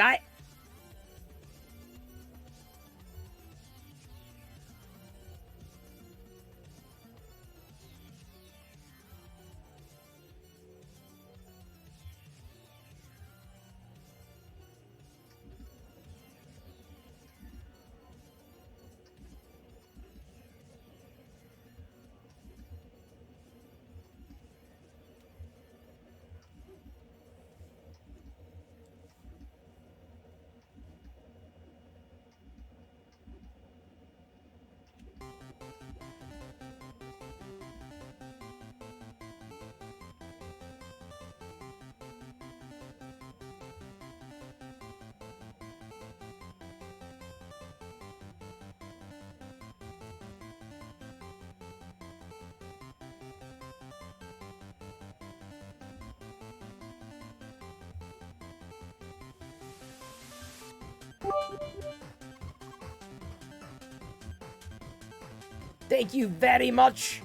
Thank you very much,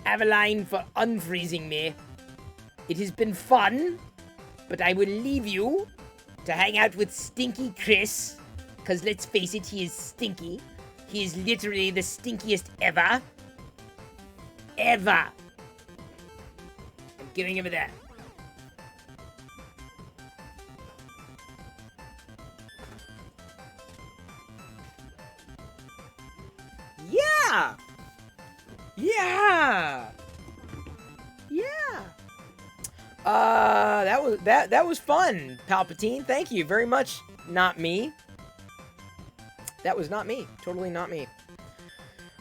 Aveline, for unfreezing me. It has been fun, but I will leave you to hang out with Stinky Chris. Because let's face it, he is stinky. He is literally the stinkiest ever. Ever. I'm going over there.
Yeah! Yeah! Yeah! That was fun, Palpatine. Thank you very much. Not me. That was not me. Totally not me.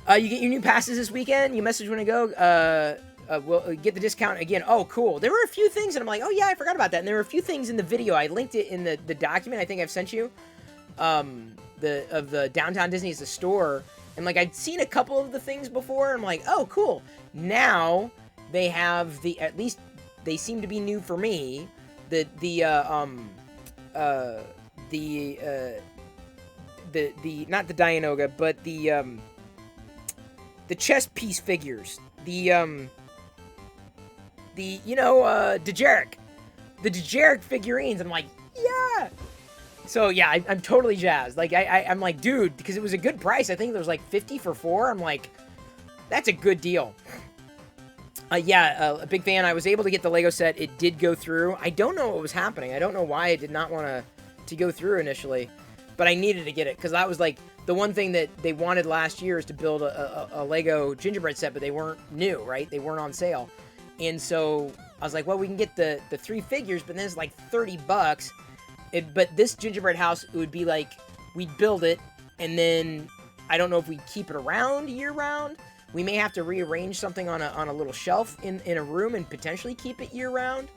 You get your new passes this weekend. You message when I go. We'll get the discount again. Oh, cool. There were a few things, and I'm like, oh yeah, I forgot about that. And there were a few things in the video. I linked it in the document. I think I've sent you. The Downtown Disney is the store. And like I'd seen a couple of the things before. I'm like, oh, cool. Now they have at least they seem to be new for me. The not the Dianoga, but the chess piece figures. The Dejeric. The Dejeric figurines. I'm like, yeah. So yeah, I'm totally jazzed. Like I'm like, dude, because it was a good price. I think there was like 50 for 4. I'm like, that's a good deal. A big fan. I was able to get the Lego set. It did go through. I don't know what was happening. I don't know why I did not want to go through initially, but I needed to get it because that was like the one thing that they wanted last year is to build a Lego gingerbread set, but they weren't new, right? They weren't on sale, and so I was like, well, we can get the 3 figures, but then it's like $30. But this gingerbread house, it would be like, we'd build it, and then I don't know if we'd keep it around year-round. We may have to rearrange something on a little shelf in a room and potentially keep it year-round.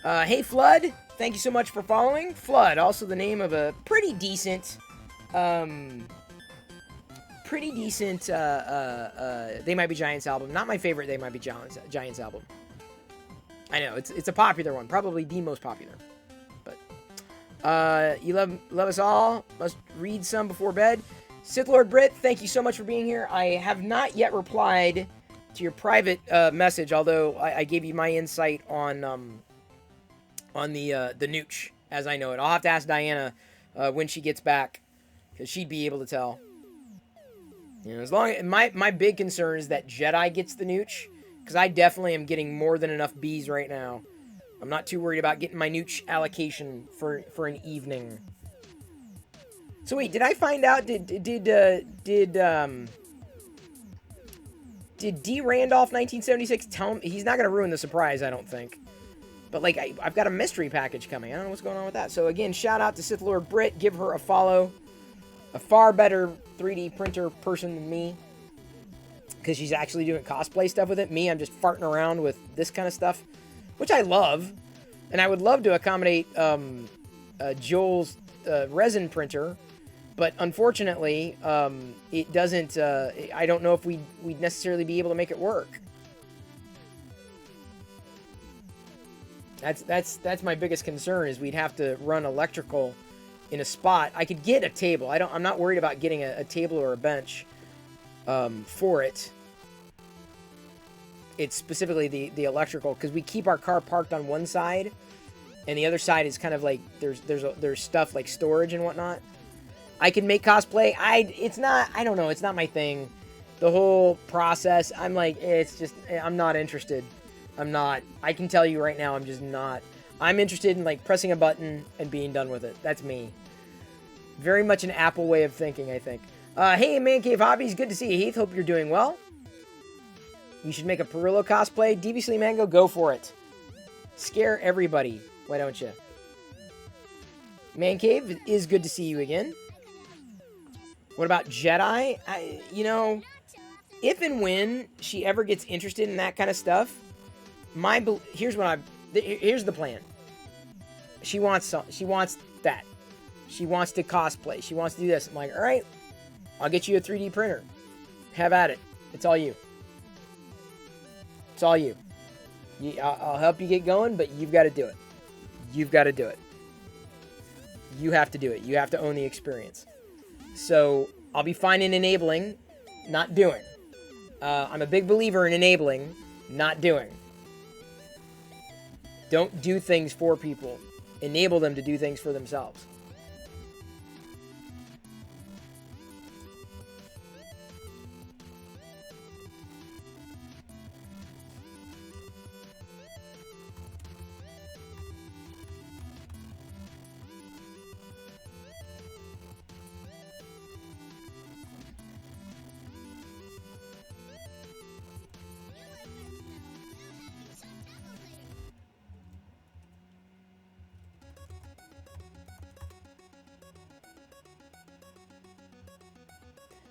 Hey, Flood, thank you so much for following. Flood, also the name of a pretty decent, They Might Be Giants album. Not my favorite They Might Be Giants album. I know, it's a popular one, probably the most popular. But you love us all. Must read some before bed. Sith Lord Brit, thank you so much for being here. I have not yet replied to your private message, although I gave you my insight on the Nooch, as I know it. I'll have to ask Diana when she gets back, because she'd be able to tell. You know, as long as my big concern is that Jedi gets the Nooch, because I definitely am getting more than enough bees right now. I'm not too worried about getting my Nooch allocation for an evening. So wait, did I find out? Did D. Randolph 1976 tell him he's not gonna ruin the surprise? I don't think. But like I've got a mystery package coming. I don't know what's going on with that. So again, shout out to Sith Lord Brit. Give her a follow. A far better 3D printer person than me, because she's actually doing cosplay stuff with it. Me, I'm just farting around with this kind of stuff, which I love, and I would love to accommodate Joel's resin printer, but unfortunately, it doesn't. I don't know if we'd necessarily be able to make it work. That's my biggest concern, is we'd have to run electrical in a spot. I could get a table. I'm not worried about getting a table or a bench for it. It's specifically the electrical, because we keep our car parked on one side, and the other side is kind of like there's stuff like storage and whatnot. I can make cosplay. I don't know. It's not my thing. The whole process, I'm like, I'm not interested. I'm not. I can tell you right now, I'm just not. I'm interested in like pressing a button and being done with it. That's me. Very much an Apple way of thinking, I think. Hey, Man Cave Hobbies, good to see you, Heath. Hope you're doing well. You should make a Perillo cosplay. Deviously Mango, go for it. Scare everybody. Why don't you? Man Cave, it is good to see you again. What about Jedi? If and when she ever gets interested in that kind of stuff, here's the plan. She wants that. She wants to cosplay. She wants to do this. I'm like, all right, I'll get you a 3D printer. Have at it. It's all you. It's all you. I'll help you get going, but you've got to do it. You've got to do it. You have to do it. You have to own the experience. So I'll be fine in enabling, not doing. I'm a big believer in enabling, not doing. Don't do things for people. Enable them to do things for themselves.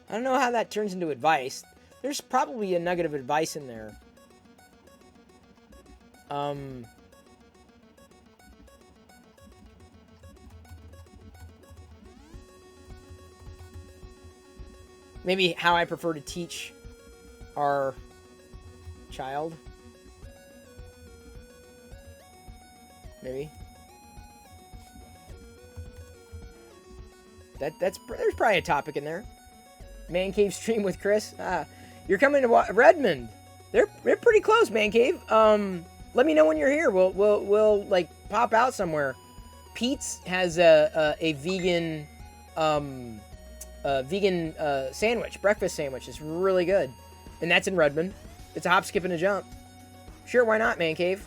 I don't know how that turns into advice. There's probably a nugget of advice in there. Maybe how I prefer to teach our child. Maybe. There's probably a topic in there. Man Cave stream with Chris. You're coming to Redmond. They're pretty close, Man Cave. Let me know when you're here. We'll like pop out somewhere. Pete's has a vegan sandwich, breakfast sandwich. It's really good, and that's in Redmond. It's a hop, skip, and a jump. Sure, why not, Man Cave?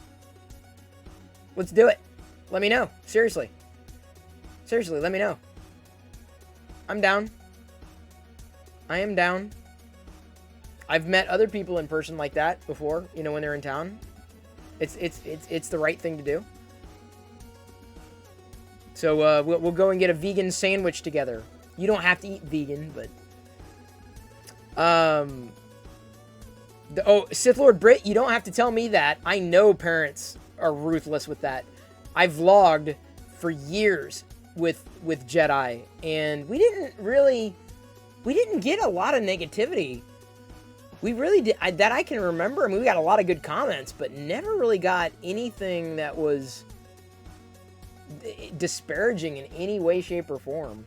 Let's do it. Let me know. Seriously, let me know. I'm down. I am down. I've met other people in person like that before, you know, when they're in town. It's the right thing to do. So we'll go and get a vegan sandwich together. You don't have to eat vegan, but Sith Lord Brit, you don't have to tell me that. I know parents are ruthless with that. I've vlogged for years with Jedi, and we didn't get a lot of negativity. We really did, that I can remember. I mean, we got a lot of good comments, but never really got anything that was disparaging in any way, shape, or form.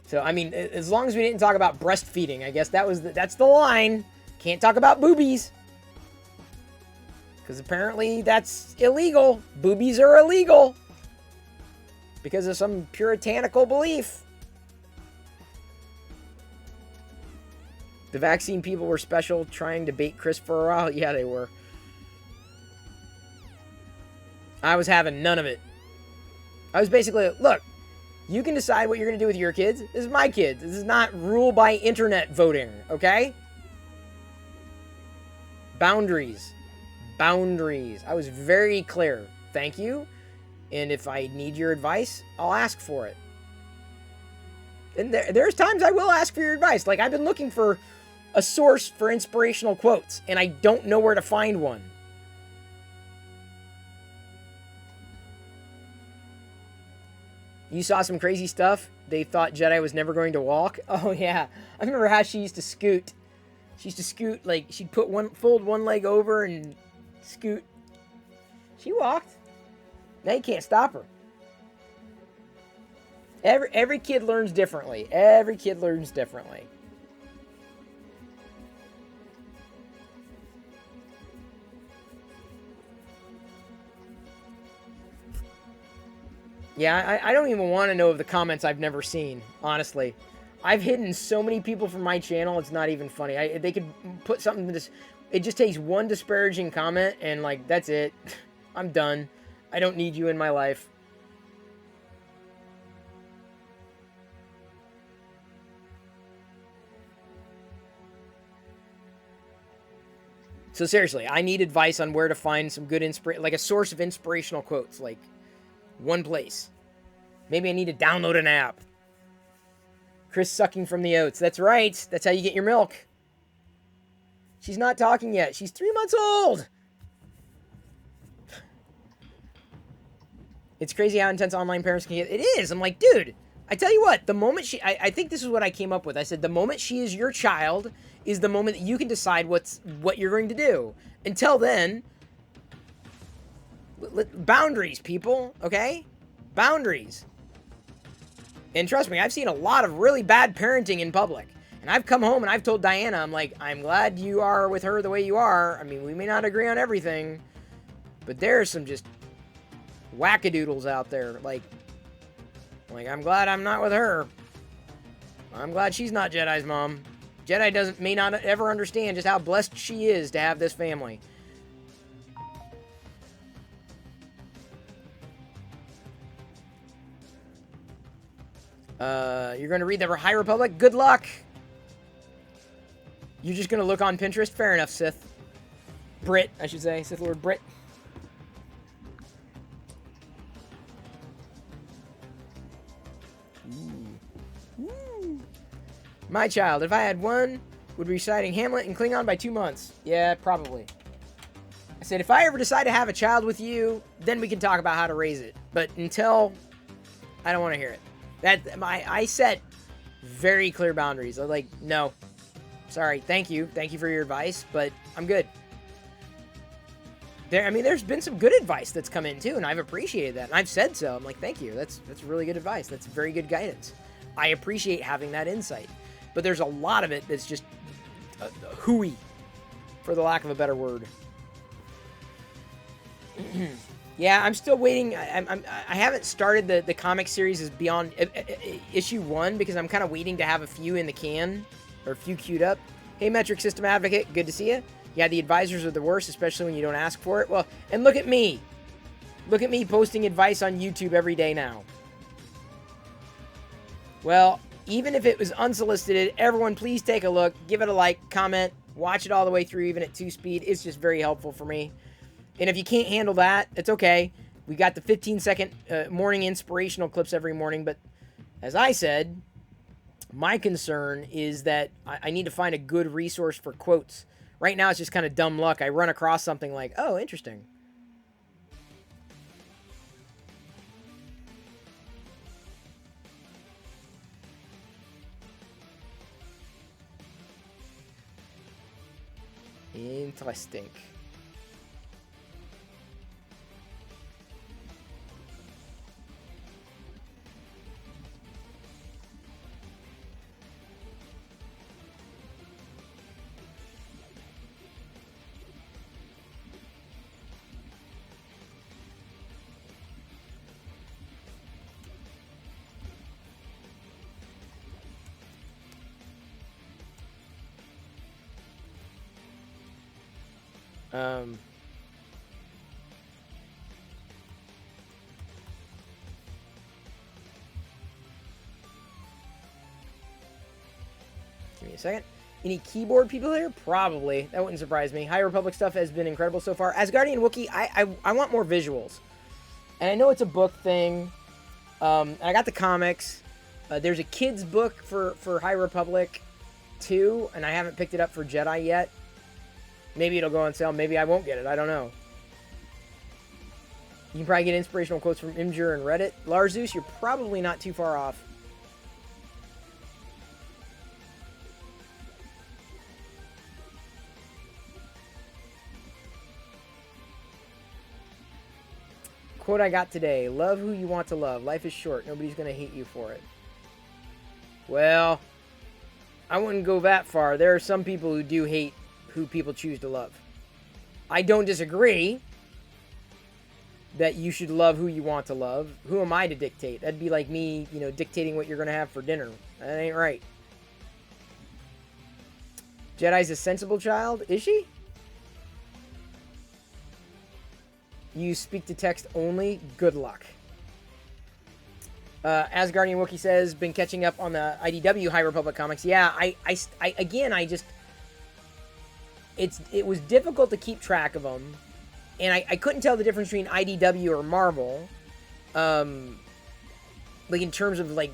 So, I mean, as long as we didn't talk about breastfeeding, I guess that's the line. Can't talk about boobies. Because apparently that's illegal. Boobies are illegal. Because of some puritanical belief. The vaccine people were special, trying to bait Chris for a while. Yeah, they were. I was having none of it. I was basically, look, you can decide what you're going to do with your kids. This is my kids. This is not rule by internet voting, okay? Boundaries. Boundaries. I was very clear. Thank you. And if I need your advice, I'll ask for it. And there's times I will ask for your advice. Like, I've been looking for a source for inspirational quotes, and I don't know where to find one. You saw some crazy stuff? They thought Jedi was never going to walk? Oh, yeah. I remember how she used to scoot. She used to scoot, like, she'd fold one leg over and scoot. She walked. Now you can't stop her. Every kid learns differently. Every kid learns differently. Yeah, I don't even want to know of the comments I've never seen, honestly. I've hidden so many people from my channel, it's not even funny. They could put something to this. It just takes one disparaging comment, and, like, that's it. I'm done. I don't need you in my life. So seriously, I need advice on where to find some good like a source of inspirational quotes, like one place. Maybe I need to download an app. Chris sucking from the oats. That's right. That's how you get your milk. She's not talking yet. She's 3 months old. It's crazy how intense online parents can get. It is. I'm like, dude, I tell you what, the moment I think this is what I came up with. I said, the moment she is your child is the moment that you can decide what you're going to do. Until then, Boundaries, people, okay? Boundaries. And trust me, I've seen a lot of really bad parenting in public. And I've come home and I've told Diana, I'm like, I'm glad you are with her the way you are. I mean, we may not agree on everything, but there's some just wackadoodles out there. Like, I'm glad I'm not with her. I'm glad she's not Jedi's mom. Jedi may not ever understand just how blessed she is to have this family. You're going to read the High Republic? Good luck! You're just going to look on Pinterest? Fair enough, Sith. Brit, I should say. Sith Lord Brit. Ooh. My child, if I had one, would be reciting Hamlet and Klingon by 2 months. Yeah, probably. I said, if I ever decide to have a child with you, then we can talk about how to raise it. But until, I don't want to hear it. I set very clear boundaries. I'm like, no. Sorry, thank you for your advice, but I'm good. There's been some good advice that's come in too, and I've appreciated that, and I've said so. I'm like, thank you. That's really good advice. That's very good guidance. I appreciate having that insight, but there's a lot of it that's just hooey, for the lack of a better word. Yeah, I'm still waiting. I haven't started the comic series as beyond issue 1 because I'm kind of waiting to have a few in the can. Or a few queued up. Hey, Metric System Advocate, good to see you. Yeah, the advisors are the worst, especially when you don't ask for it. Well, and look at me. Look at me posting advice on YouTube every day now. Well, even if it was unsolicited, everyone please take a look, give it a like, comment, watch it all the way through, even at 2 speed. It's just very helpful for me. And if you can't handle that, it's okay. We got the 15-second morning inspirational clips every morning, but as I said, my concern is that I need to find a good resource for quotes. Right now, it's just kind of dumb luck. I run across something like, oh, interesting. Interesting. Give me a second. Any keyboard people here? Probably. That wouldn't surprise me. High Republic stuff has been incredible so far. Asgardian Wookiee, I want more visuals. And I know it's a book thing. I got the comics. There's a kid's book for High Republic 2, and I haven't picked it up for Jedi yet. Maybe it'll go on sale. Maybe I won't get it. I don't know. You can probably get inspirational quotes from Imgur and Reddit. Larzeus, you're probably not too far off. Quote I got today. Love who you want to love. Life is short. Nobody's going to hate you for it. Well, I wouldn't go that far. There are some people who do hate who people choose to love. I don't disagree that you should love who you want to love. Who am I to dictate? That'd be like me, dictating what you're going to have for dinner. That ain't right. Jedi's a sensible child. Is she? You speak to text only. Good luck. Asgardian Wookiee says, been catching up on the IDW High Republic comics. Yeah, it was difficult to keep track of them, and I couldn't tell the difference between IDW or Marvel, like in terms of like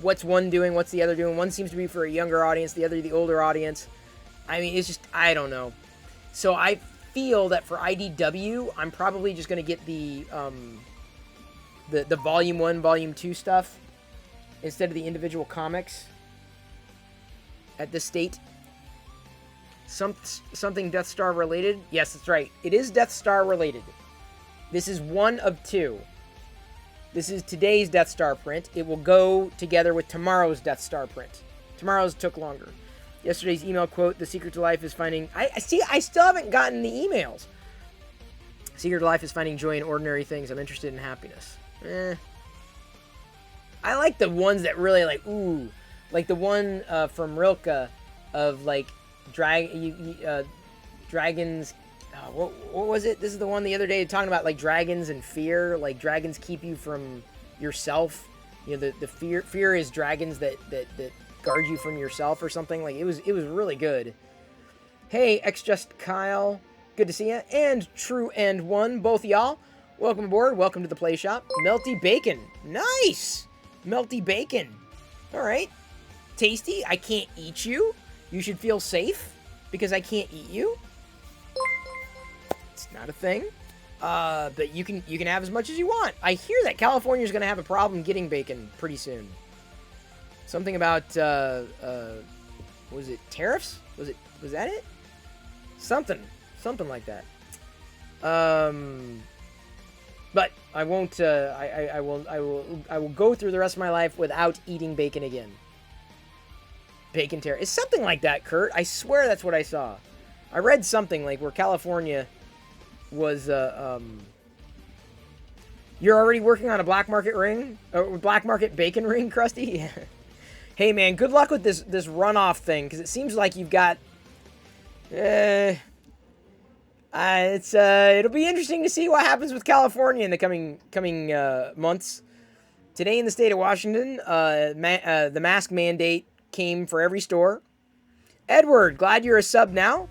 what's one doing, what's the other doing. One seems to be for a younger audience, the other the older audience. I mean, it's just, I don't know. So I feel that for IDW, I'm probably just going to get the Volume 1, Volume 2 stuff instead of the individual comics at this state. Something Death Star related? Yes, that's right. It is Death Star related. This is one of two. This is today's Death Star print. It will go together with tomorrow's Death Star print. Tomorrow's took longer. Yesterday's email quote, the secret to life is finding... I still haven't gotten the emails. Secret to life is finding joy in ordinary things. I'm interested in happiness. I like the ones that really like, ooh. Like the one from Rilke of like dragons... what was it? This is the one the other day talking about like dragons and fear. Like dragons keep you from yourself. You know, the fear is dragons that guard you from yourself or something. Like it was really good. Hey, Just Kyle, good to see you. And True and One, both y'all. Welcome aboard. Welcome to the play shop. Melty bacon, nice. Melty bacon. All right, tasty. I can't eat you. You should feel safe because I can't eat you. It's not a thing. But you can have as much as you want. I hear that California's going to have a problem getting bacon pretty soon. Something about was it tariffs? Was that it? Something like that. But I won't. I will go through the rest of my life without eating bacon again. Bacon tariff. It's something like that, Kurt. I swear that's what I saw. I read something like where California was you're already working on a black market ring, black market bacon ring, Krusty. Hey man, good luck with this runoff thing because it seems like you've got. It'll be interesting to see what happens with California in the coming months. Today in the state of Washington, the mask mandate came for every store. Edward, glad you're a sub now.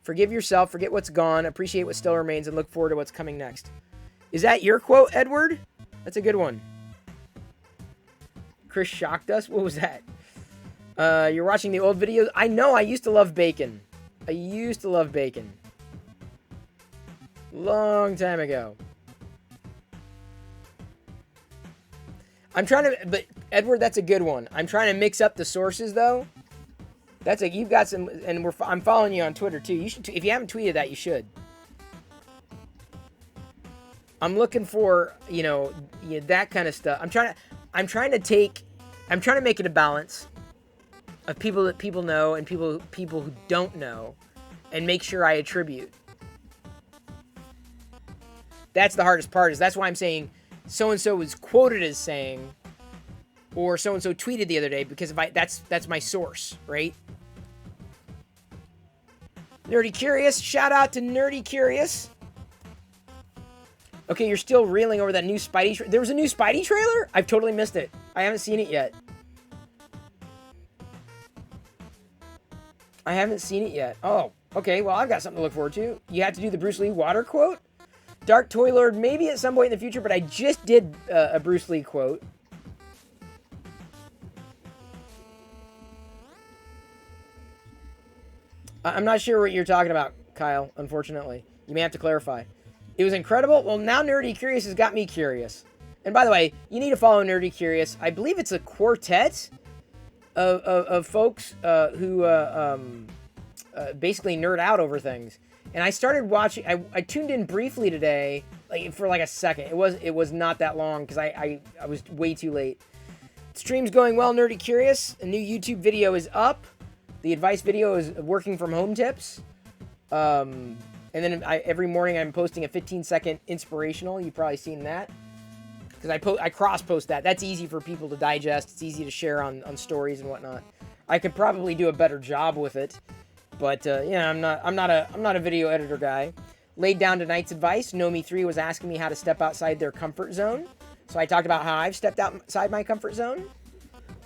Forgive yourself, forget what's gone, appreciate what still remains, and look forward to what's coming next. Is that your quote, Edward? That's a good one. Chris shocked us. What was that? You're watching the old videos? I know, I used to love bacon. Long time ago. But Edward, that's a good one. I'm trying to mix up the sources, though. You've got some, and I'm following you on Twitter, too. You should, if you haven't tweeted that, you should. I'm looking for, that kind of stuff. I'm trying to make it a balance of people that people know and people who don't know, and make sure I attribute. That's the hardest part. That's why I'm saying so-and-so was quoted as saying, or so-and-so tweeted the other day, because that's my source, right? Nerdy Curious. Shout out to Nerdy Curious. Okay, you're still reeling over that new Spidey... There was a new Spidey trailer? I've totally missed it. I haven't seen it yet. Oh, okay. Well, I've got something to look forward to. You have to do the Bruce Lee water quote? Dark Toy Lord, maybe at some point in the future, but I just did a Bruce Lee quote. I'm not sure what you're talking about, Kyle, unfortunately. You may have to clarify. It was incredible. Well, now Nerdy Curious has got me curious. And by the way, you need to follow Nerdy Curious. I believe it's a quartet of folks who basically nerd out over things. And I started watching. I tuned in briefly today, for a second. It was not that long because I was way too late. Stream's going well, Nerdy Curious. A new YouTube video is up. The advice video is working from home tips. And then every morning I'm posting a 15-second inspirational. You've probably seen that. Because I cross-post that. That's easy for people to digest. It's easy to share on stories and whatnot. I could probably do a better job with it. But, I'm not a video editor guy. Laid down tonight's advice. Nomi3 was asking me how to step outside their comfort zone. So I talked about how I've stepped outside my comfort zone.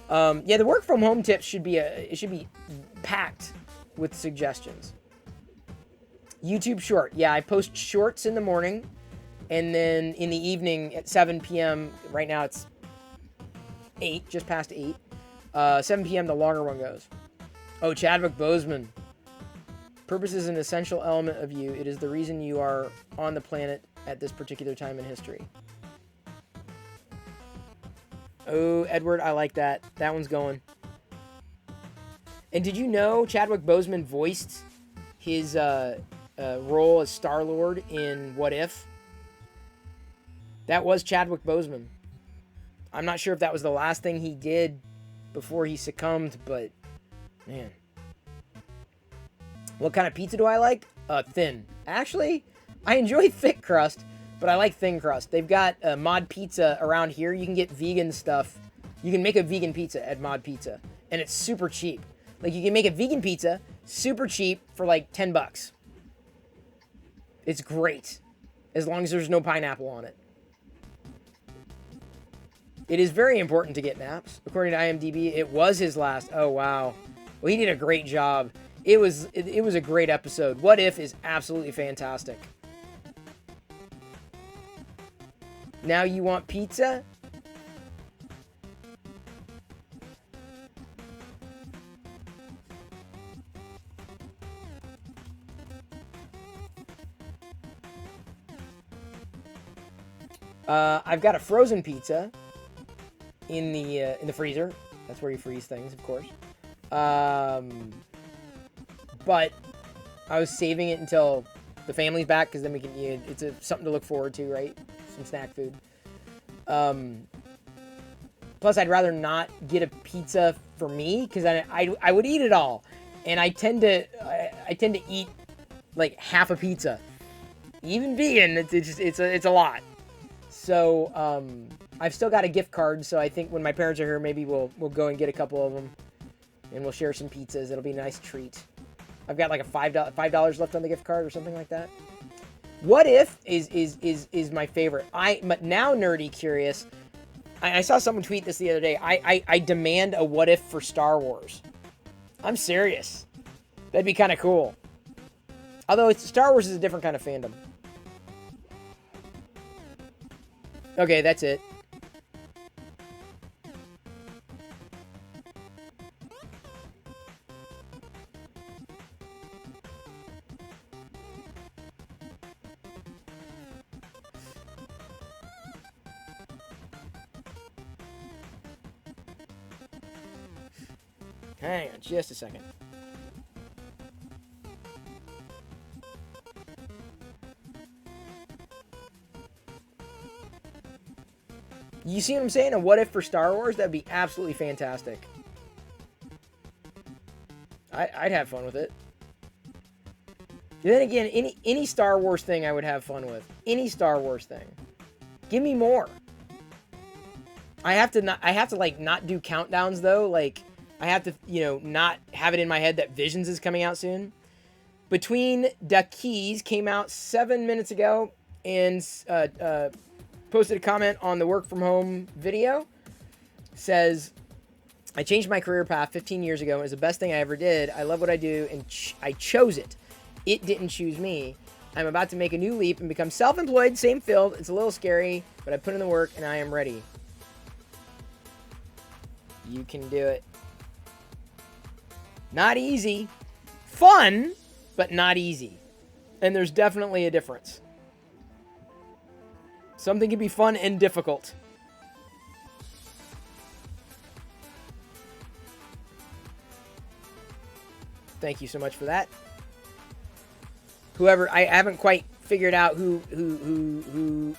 The work from home tips should be packed with suggestions. YouTube short. Yeah, I post shorts in the morning, and then in the evening at 7 p.m. Right now it's 8, just past 8. 7 p.m. the longer one goes. Oh, Chadwick Boseman. Purpose is an essential element of you. It is the reason you are on the planet at this particular time in history. Oh, Edward, I like that. That one's going. And did you know Chadwick Boseman voiced his role as Star-Lord in What If? That was Chadwick Boseman. I'm not sure if that was the last thing he did before he succumbed, but man. What kind of pizza do I like? Thin. Actually, I enjoy thick crust, but I like thin crust. They've got Mod Pizza around here. You can get vegan stuff. You can make a vegan pizza at Mod Pizza, and it's super cheap. Like, you can make a vegan pizza super cheap for like $10. It's great, as long as there's no pineapple on it. It is very important to get naps. According to IMDb, it was his last. Oh, wow. Well, he did a great job. It was a great episode. What If is absolutely fantastic. Now you want pizza? I've got a frozen pizza in the freezer. That's where you freeze things, of course. But I was saving it until the family's back, because then we can. It's something to look forward to, right? Some snack food. Plus, I'd rather not get a pizza for me, because I would eat it all, and I tend to eat like half a pizza. Even vegan, it's a lot. So I've still got a gift card, so I think when my parents are here, maybe we'll go and get a couple of them, and we'll share some pizzas. It'll be a nice treat. I've got like a $5 left on the gift card or something like that. What If is my favorite. But now nerdy curious. I saw someone tweet this the other day. I demand a What If for Star Wars. I'm serious. That'd be kind of cool. Although Star Wars is a different kind of fandom. Okay, that's it. Hang on just a second. You see what I'm saying? A What If for Star Wars? That'd be absolutely fantastic. I'd have fun with it. Then again, any Star Wars thing I would have fun with. Any Star Wars thing. Give me more. I have to like not do countdowns though. Like, I have to, not have it in my head that Visions is coming out soon. Between the Keys came out 7 minutes ago, and posted a comment on the work from home video. Says, I changed my career path 15 years ago. It was the best thing I ever did. I love what I do, and I chose it. It didn't choose me. I'm about to make a new leap and become self-employed, same field. It's a little scary, but I put in the work and I am ready. You can do it. Not easy. Fun, but not easy. And there's definitely a difference. Something can be fun and difficult. Thank you so much for that. Whoever, I haven't quite figured out who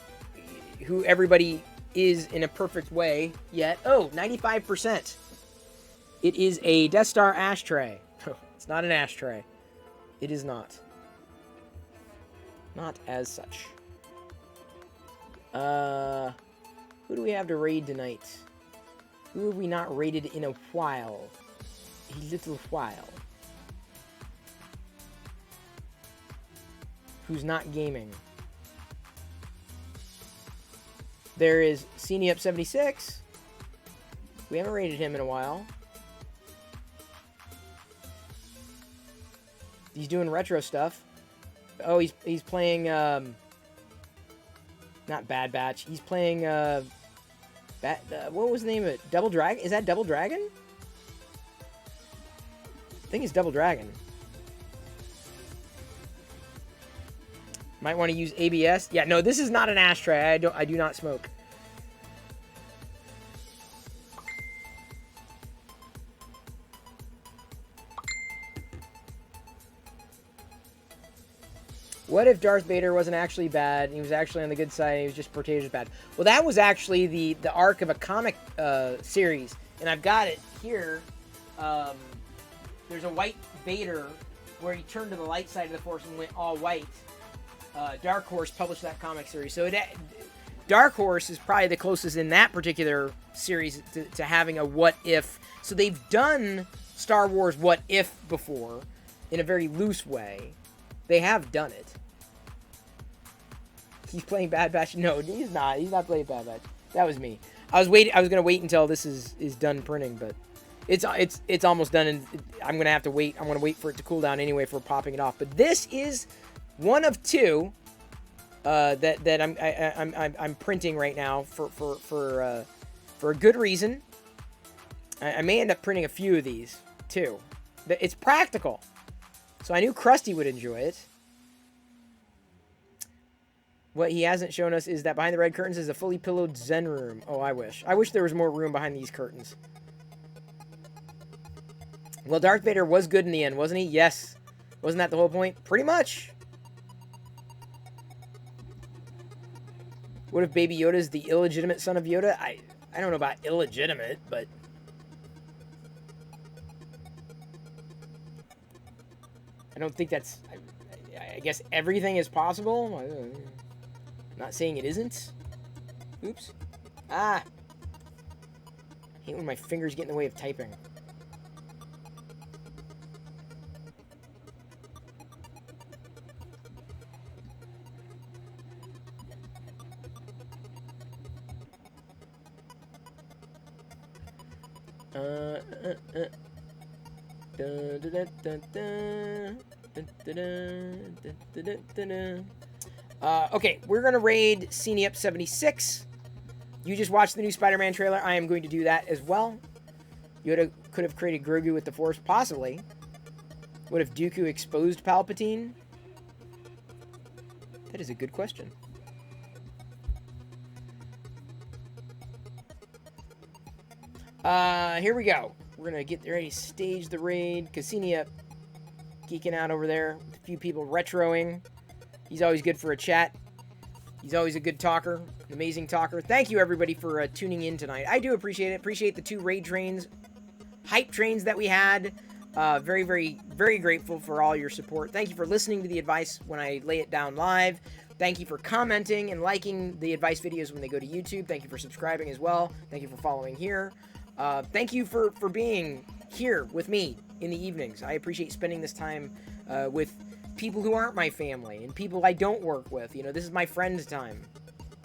everybody is in a perfect way yet. Oh, 95%. It is a Death Star ashtray. It's not an ashtray. It is not. Not as such. Who do we have to raid tonight? Who have we not raided in a while? A little while. Who's not gaming? There is CNEUp76. We haven't raided him in a while. He's doing retro stuff. Oh, he's playing not Bad Batch. He's playing what was the name of it? Double Dragon? Is that Double Dragon? I think it's Double Dragon. Might want to use ABS. Yeah, no, this is not an ashtray. I do not smoke. What if Darth Vader wasn't actually bad, and he was actually on the good side, and he was just portrayed as bad? Well, that was actually the arc of a comic series, and I've got it here. There's a white Vader where he turned to the light side of the Force and went all white. Dark Horse published that comic series. So Dark Horse is probably the closest in that particular series to having a what if. So they've done Star Wars what if before in a very loose way. They have done it. He's playing Bad Batch. No, he's not. He's not playing Bad Batch. That was me. I was gonna wait until this is done printing, but it's almost done, and I'm gonna have to wait. I'm gonna wait for it to cool down anyway for popping it off. But this is one of two that I'm printing right now for a good reason. I may end up printing a few of these too. It's practical, so I knew Krusty would enjoy it. What he hasn't shown us is that behind the red curtains is a fully pillowed Zen room. Oh, I wish. I wish there was more room behind these curtains. Well, Darth Vader was good in the end, wasn't he? Yes. Wasn't that the whole point? Pretty much. What if Baby Yoda is the illegitimate son of Yoda? I don't know about illegitimate, but... I don't think that's... I guess everything is possible. I'm not saying it isn't. Oops. Ah! I hate when my fingers get in the way of typing. Okay, we're gonna raid Up 76. You just watched the new Spider-Man trailer. I am going to do that as well. Yoda could have created Grogu with the Force, possibly. What if Dooku exposed Palpatine? That is a good question. Here we go. We're gonna get ready to stage the raid. Cassinia geeking out over there. A few people retroing. He's always good for a chat. He's always a good talker, an amazing talker. Thank you, everybody, for tuning in tonight. I do appreciate it. Appreciate the 2 raid trains, hype trains that we had. Very, very, very grateful for all your support. Thank you for listening to the advice when I lay it down live. Thank you for commenting and liking the advice videos when they go to YouTube. Thank you for subscribing as well. Thank you for following here. Thank you for being here with me in the evenings. I appreciate spending this time with people who aren't my family and people I don't work with. You know, this is my friend's time.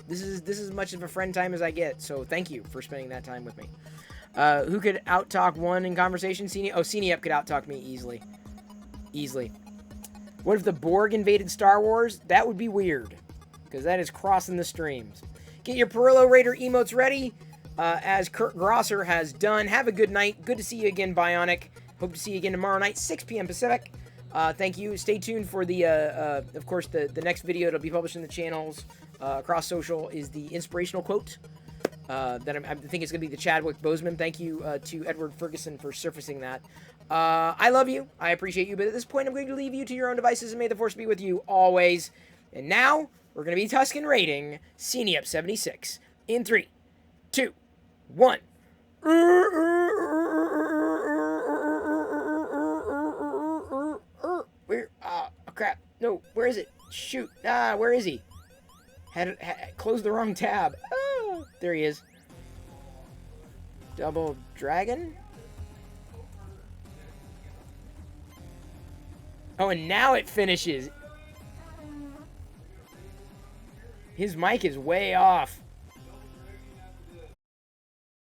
This is as much of a friend time as I get. So thank you for spending that time with me. Who could out-talk one in conversation? Up could out-talk me easily. Easily. What if the Borg invaded Star Wars? That would be weird, because that is crossing the streams. Get your Perillo Raider emotes ready, as Kurt Grosser has done. Have a good night. Good to see you again, Bionic. Hope to see you again tomorrow night, 6 p.m. Pacific. Thank you. Stay tuned for the, of course, the next video that'll be published in the channels across social is the inspirational quote. That I think it's going to be the Chadwick Boseman. Thank you to Edward Ferguson for surfacing that. I love you. I appreciate you. But at this point, I'm going to leave you to your own devices, and may the Force be with you always. And now, we're going to be Tusken raiding Up 76 in 3, 2, 1. Where? Oh, crap. No, where is it? Shoot. Where is he? Had closed the wrong tab. Oh, there he is. Double dragon? Oh, and now it finishes. His mic is way off.